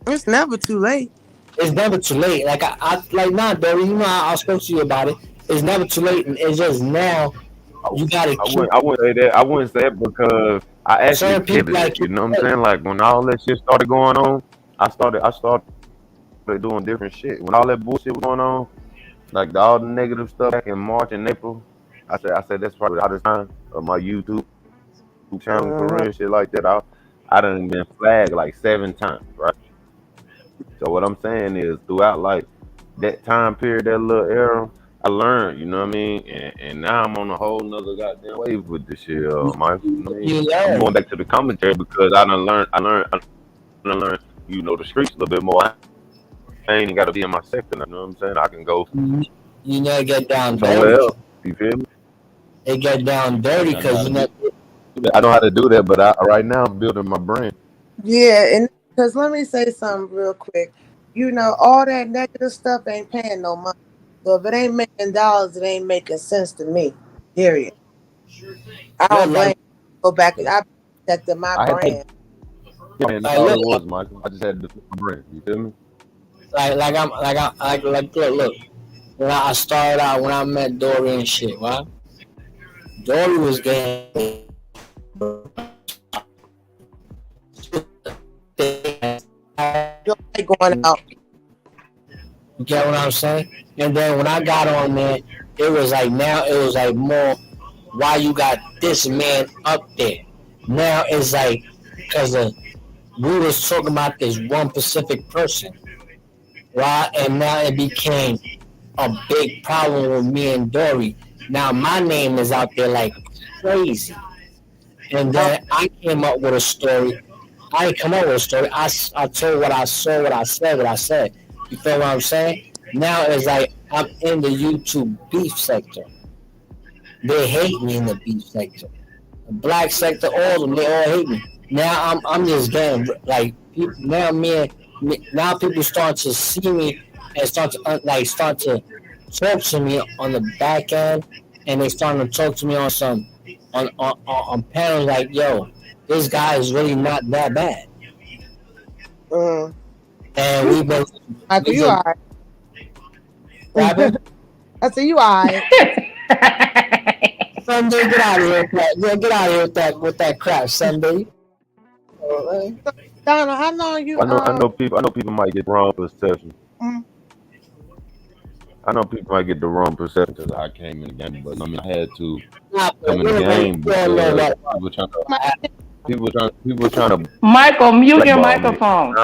It's never too late. It's never too late. Like Dory, you know I spoke to you about it. It's never too late, and it's just now you got to. I wouldn't say that. I wouldn't say it because I actually Certain people pivoted. like You know what I'm saying? Like when all that shit started going on, I started doing different shit. When all that bullshit was going on, like all the negative stuff back in March and April, I said that's probably the hottest time of my YouTube channel career and shit like that. I done been flagged like 7 times, right? So what I'm saying is throughout like that time period, that little era, I learned, you know what I mean? And now I'm on a whole nother goddamn wave with this shit, Mike. You know what I mean? you I'm learn. going back to the commentary because I done learned, you know, the streets a little bit more. I ain't got to be in my sector, you know what I'm saying? I can go You know, it get down somewhere dirty. else. You feel me? It get down dirty I know how because to you know. do that. I know how to do that, but right now I'm building my brand. Yeah, and because let me say something real quick. You know, all that negative stuff ain't paying no money. So if it ain't making dollars, it ain't making sense to me. Period. I Look don't blame like, you. Go back and I protected my I had to, brand. and that's like all look it was, Michael. I just had to build my brand. You feel me? like look. When I started out, when I met Dory and shit, right? Dory was getting. Your light going out. You get what I'm saying? And then when I got on there, it was like now it was like more why you got this man up there. Now it's like because we was talking about this one specific person, right? And now it became a big problem with me and Dory. Now my name is out there like crazy. And then I came up with a story. I didn't come up with a story. I told what I saw, what I said. You feel what I'm saying? Now it's like I'm in the YouTube beef sector. They hate me in the beef sector. The black sector, all of them, they all hate me. Now I'm just getting like now now people start to see me and start to start to talk to me on the back end, and they starting to talk to me on some on panels like, yo, this guy is really not that bad. Mm. And we've been Michael, you been all right. rapping. I said, you all right. Sunday, get out of here with that. Yeah, get out of here with that crap, Sunday. Donald, how long you I know people might get wrong perception. mm, I know people might get the wrong perception because I came in the game, but I mean I had to Nah, come in the game we all know because that. people trying to Michael, mute your blackball me. microphone. You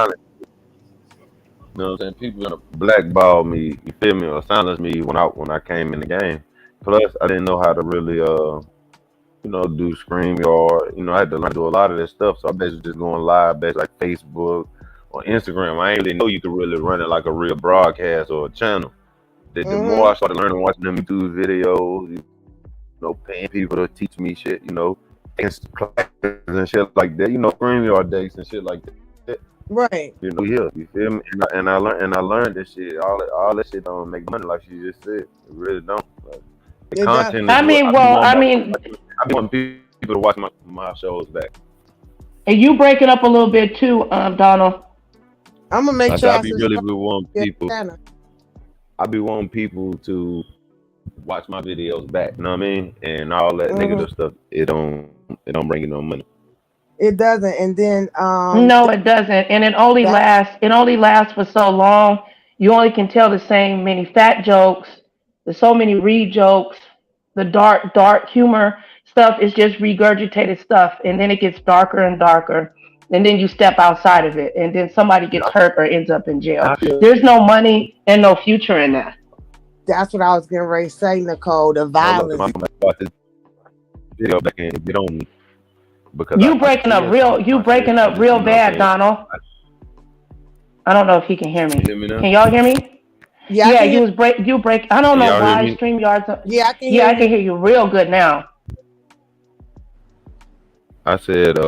know what I'm saying? People trying to blackball me, you feel me, or silence me when I came in the game. Plus, I didn't know how to really do StreamYard. I had to learn to do a lot of that stuff. So I basically just going live, basically like Facebook or Instagram. I ain't really know you could really run it like a real broadcast or a channel. The more I started learning, watching them YouTube videos, paying people to teach me shit, classes and shit like that, StreamYard days and shit like that. right. You feel me? And I learned this shit. All that shit don't make money, like she just said. It really don't. Like, the It does. content is I mean, I be wanting people to watch my shows back. and you breaking up a little bit too, Donald. I'm gonna make I sure said I subscribe wanting to your people. channel. I be wanting people to watch my videos back. You know what I mean? And all that negative stuff, it don't bring you no money. It doesn't. And then No, it doesn't, and it only that lasts. It only lasts for so long. You only can tell the same many fat jokes. There's so many read jokes. The dark humor stuff is just regurgitated stuff, and then it gets darker and darker. And then you step outside of it, and then somebody gets hurt or ends up in jail. I feel There's no money and no future in that. that's what I was getting ready to say, Nicole. The look, violence. I'm watch this video back and get on me because You I breaking up still real. talk You my shit. breaking I up just, real you know what I'm bad, saying? Donald. I don't know if he can hear You me. hear me now? Can y'all hear me? Yeah, I Yeah, can hear. you break. I don't Can know y'all hear why me? StreamYard's. Yeah, I can Yeah, hear I you. can hear you real good now. I said, I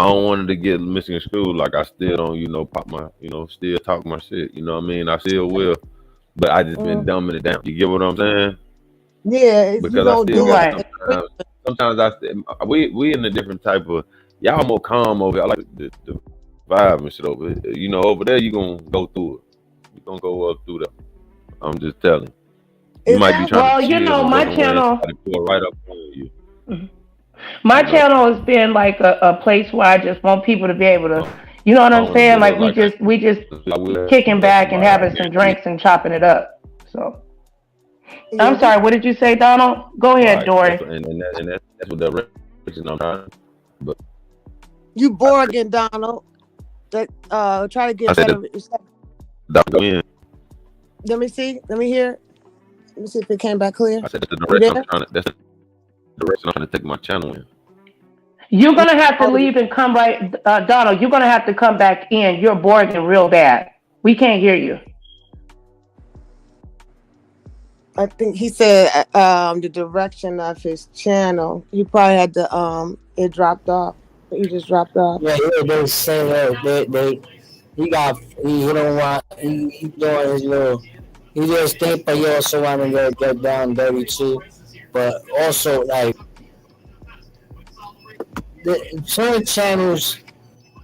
don't want it to get missing in school. Like I still don't, pop my, still talk my shit. You know what I mean? I still will, but I just been dumbing it down. You get what I'm saying? Yeah, you Because I don't still do got it. Right. sometimes we in a different type of, y'all more calm over here. I like the vibe and shit over here. Over there you gonna go through it. You gonna go up through that. I'm just telling. You Is might be that trying Well, to chill and go my somewhere and channel. somebody pull right up on you. My You know, channel has been like a place where I just want people to be able to, you know what I I'm don't want to saying? build Like up like we just I will kicking have back and somebody. I having some guarantee it. drinks and chopping it up. So Yeah, I'm we sorry. What did you say, Donald? Go ahead, Right. Dory. That's what direction I'm trying. But you Borgen, Donald. That try to I get said better. that go in. Let me see. Let me hear. Let me see if it came back clear. I said that's the You direction I'm there? trying to. That's the direction I'm trying to take my channel in. You're gonna have to Oh, leave and come right, Donald. You're gonna have to come back in. You're boring real bad. We can't hear you. I think he said the direction of his channel. He probably had to it dropped off. He just dropped off. Yeah, they say that he don't want he doing his little he just think, but he also want to get down dirty too. But also like certain channels,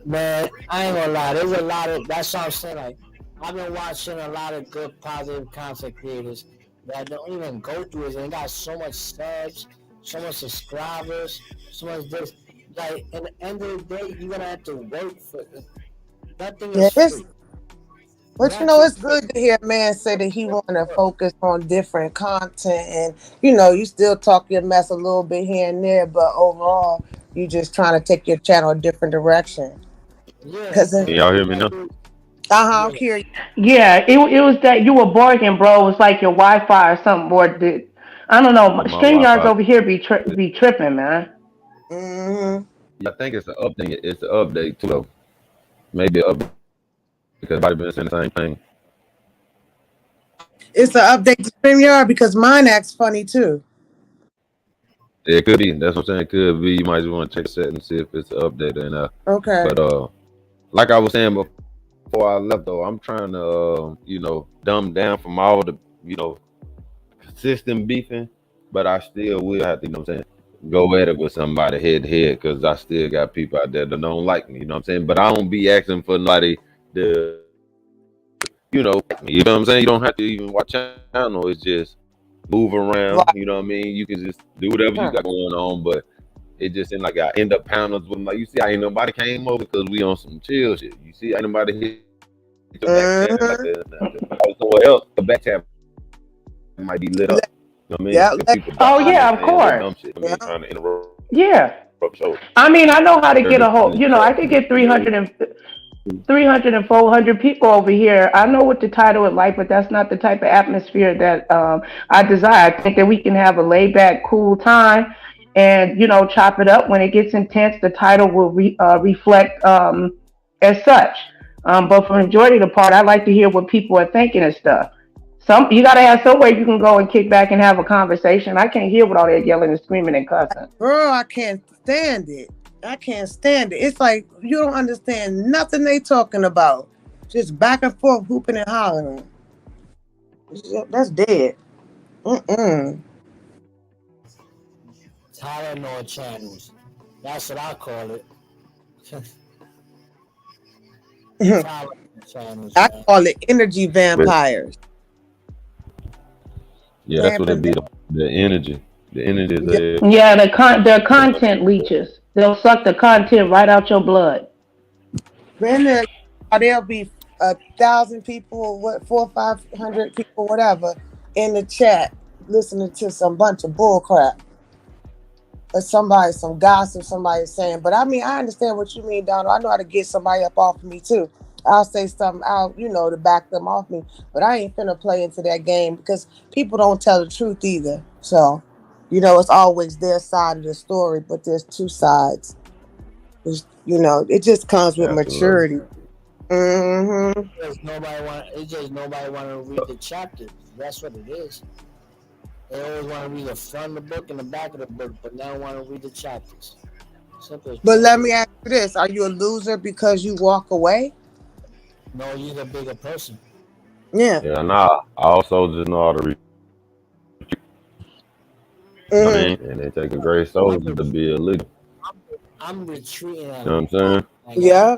man, I ain't gonna lie. There's a lot of that's what I'm saying. Like I've been watching a lot of good positive content creators that don't even go through it. And they got so much subs, so much subscribers, so much this. Like at the end of the day, you're gonna have to work for it. Nothing Yeah, is free. but Nothing. it's good to hear a man say that he want to focus on different content, and you still talk your mess a little bit here and there, but overall, you just trying to take your channel a different direction. Yeah, Cause Can y'all hear me now? I'm yeah. curious. Yeah, it was that you were bargaining, bro. It was like your Wi-Fi or something, or did I don't know. Yeah, my StreamYards Wi-Fi. over here be tripping, man. Hmm. Yeah, I think it's an update. It's an update too, though. Maybe an update because everybody been saying the same thing. It's an update to StreamYard because mine acts funny too. It could be. That's what I'm saying. It could be. You might just want to check the set and see if it's an update and Okay. But like I was saying before I left though, I'm trying to dumb down from all the consistent beefing, but I still will have to go at it with somebody head to head because I still got people out there that don't like me. You know what I'm saying? But I don't be asking for nobody to like me. You know what I'm saying? You don't have to even watch channel. It's just move around. Right. You know what I mean? You can just do whatever you got going on, but it just seemed like I end up pounding with them. Like you see, ain't nobody came over because we on some chill shit. You see, ain't nobody hit the back channel like Mhm. that. If I was somewhere else, the back channel might be lit up. You know what I mean? Yeah. If people Oh dropping yeah, and of saying little course. dumb shit. I Yeah. mean, trying to interrupt Yeah. show. I mean, I know how to They're get a just in whole. the I chat. could get 300 and 400 people over here. I know what the title is like, but that's not the type of atmosphere that I desire. I think that we can have a laid back, cool time and, chop it up. When it gets intense, the title will reflect as such. But for the majority of the part, I like to hear what people are thinking and stuff. You got to have somewhere you can go and kick back and have a conversation. I can't hear with all that yelling and screaming and cussing. Girl, I can't stand it. I can't stand it. It's like you don't understand nothing they talking about. Just back and forth, hooping and hollering. That's dead. Mm-mm. Tylenol channels. That's what I call it. Tylenol channels, I man. call it energy But vampires. yeah, that's what it Vamping. be. The energy. The energy is Yeah. there. Yeah, their content leeches. They'll suck the content right out your blood. Then there'll be 1,000 people, what 400, 500 people, whatever, in the chat listening to some bunch of bull crap. Or somebody, some gossip, somebody saying. But I mean, I understand what you mean, Donald. I know how to get somebody up off of me too. I'll say something out, to back them off me. But I ain't finna play into that game because people don't tell the truth either. So, it's always their side of the story, but there's two sides. It just comes with Absolutely. maturity. Mm-hmm. It's just nobody want to read the chapters. That's what it is. They always want to read the front of the book and the back of the book, but they don't want to read the chapters. Simple as But that. let me ask you this: are you a loser because you walk away? No, you're the bigger person. Yeah. Yeah, and I also just know how to read. You know what I Mm-hmm. mean? And it takes a great soldier to be a leader. I'm retreating a You know what I'm lot. saying? Like Yeah.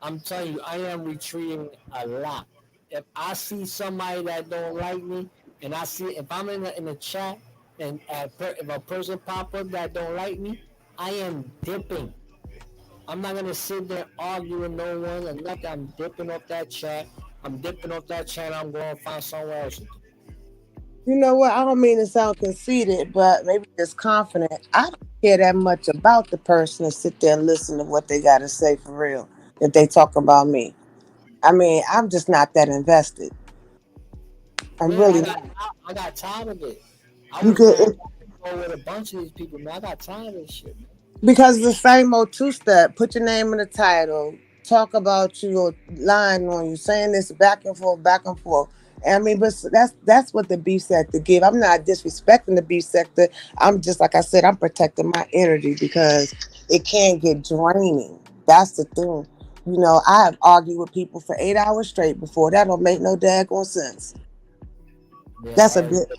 I'm telling you, I am retreating a lot. If I see somebody that don't like me, and I see if I'm in the chat And if a person pop up that don't like me, I am dipping. I'm not gonna sit there arguing no one or nothing. I'm dipping off that chat. I'm dipping off that channel. I'm going to find somewhere else to do. You know what? I don't mean to sound conceited, but maybe just confident. I don't care that much about the person to sit there and listen to what they got to say for real. If they talk about me, I mean, I'm just not that invested. I'm Man, really not. I got tired of it. I You was could. going back and forth with a bunch of these people, man. I got tired of this shit, man. Because it's the same old two step. Put your name in the title. Talk about you or lying on you, saying this back and forth, back and forth. And I mean, but that's what the beef sector give. I'm not disrespecting the beef sector. I'm just like I said, I'm protecting my energy because it can get draining. That's the thing. You know, I have argued with people for 8 hours straight before. That don't make no daggone sense. Yeah, That's a I bit.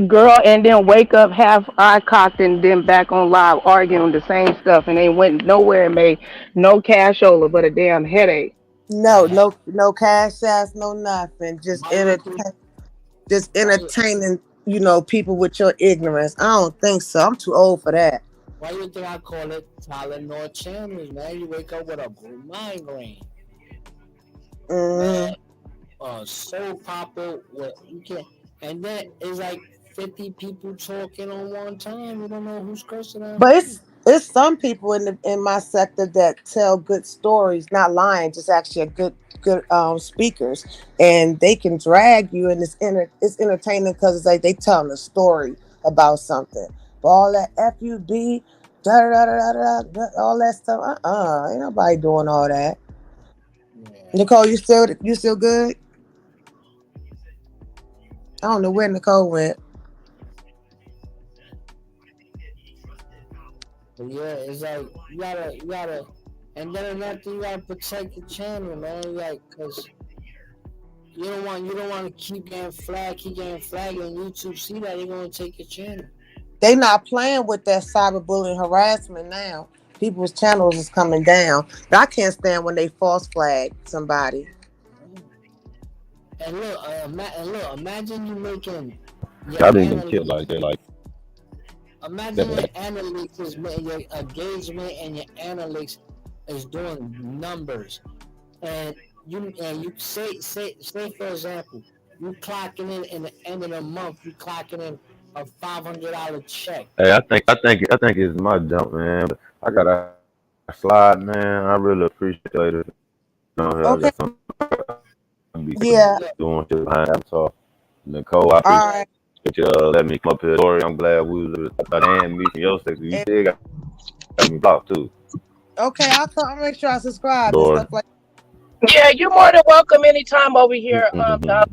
Girl, and then wake up half eye cocked and then back on live arguing the same stuff, and they went nowhere and made no cashola but a damn headache. No, man. no cash ass, no nothing. Just Why you think? Why you, entertaining, people with your ignorance. I don't think so. I'm too old for that. why you think I call it Tylenol channels, man? You wake up with a migraine, man. Hmm. So popular, what you can, and then it's like 50 people talking on one time. You don't know who's cursing out But who. it's some people in my sector that tell good stories, not lying, just actually a good speakers, and they can drag you, and it's entertaining because it's like they telling a story about something. But all that FUB, all that stuff, ain't nobody doing all that. Yeah. Nicole, you still good? I don't know where Nicole went. But yeah, it's like you gotta, and then another thing, you gotta protect the channel, man. Like, cause you don't want to keep getting flagged, and YouTube see that they're gonna take your channel. They not playing with that cyberbullying harassment now. People's channels is coming down. But I can't stand when they false flag somebody. And look, imagine you making your I didn't get killed analytics. like that. Like Imagine your that. analytics is your engagement and your analytics is doing numbers, and you say for example, you clocking in the end of the month, you clocking in a $500 check. Hey, I think it's my jump, man. But I gotta slide, man. I really appreciate it. I Okay. got some be Yeah. Yeah, doing shit behind that talk. Nicole, I All yeah, right. appreciate you letting me come up here. Story, I'm glad we was damn me from your section. You And, still got me blocked too, okay, I'll make sure I subscribe and Dory. stuff like. Yeah, you're more than welcome anytime over here, Doc.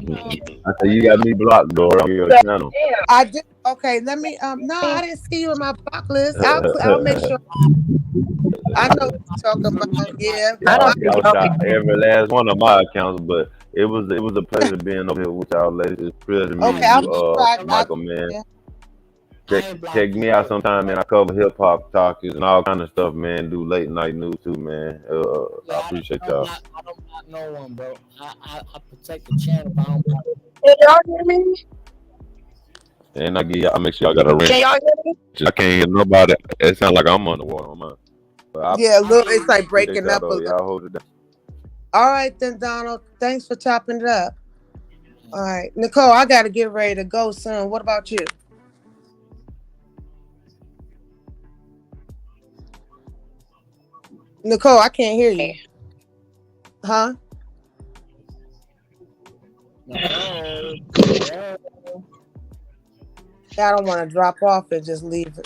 I said you got me blocked, Dory, on your channel. Damn. I did. Okay, let me. No, I didn't see you in my block list. I'll make sure. I know what you're talking about. Yeah. I don't think Y'all I'll be. shot every last one of my accounts, but it was a pleasure being over here with y'all ladies. It's a pleasure I Okay, meeting I'll you, make ain't sure I Michael, man. yeah. Check I ain't check blocked you me out yet. sometime, man. I cover hip hop talkers and all kind of stuff, man. Do late night news too, man. I Yeah, appreciate y'all. I don't block no one, bro. I protect the channel, but I don't block. Can y'all hear me? And I make sure y'all got a ring. Can y'all hear me? I can't hear nobody. It sounds like I'm underwater on mine. But I Yeah, I look, hear it's you. like appreciate breaking y'all up a though. little. Y'all hold it down. All right, then, Donald. Thanks for chopping it up. All right, Nicole, I got to get ready to go soon. What about you? Nicole, I can't hear you. Huh? Nicole, hello, I don't want to drop off and just leave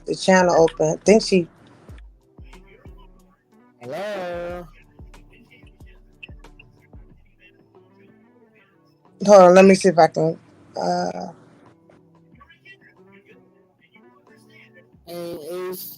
the channel open. I think she. hello. Hold on, let me see if I can. Uh, And it's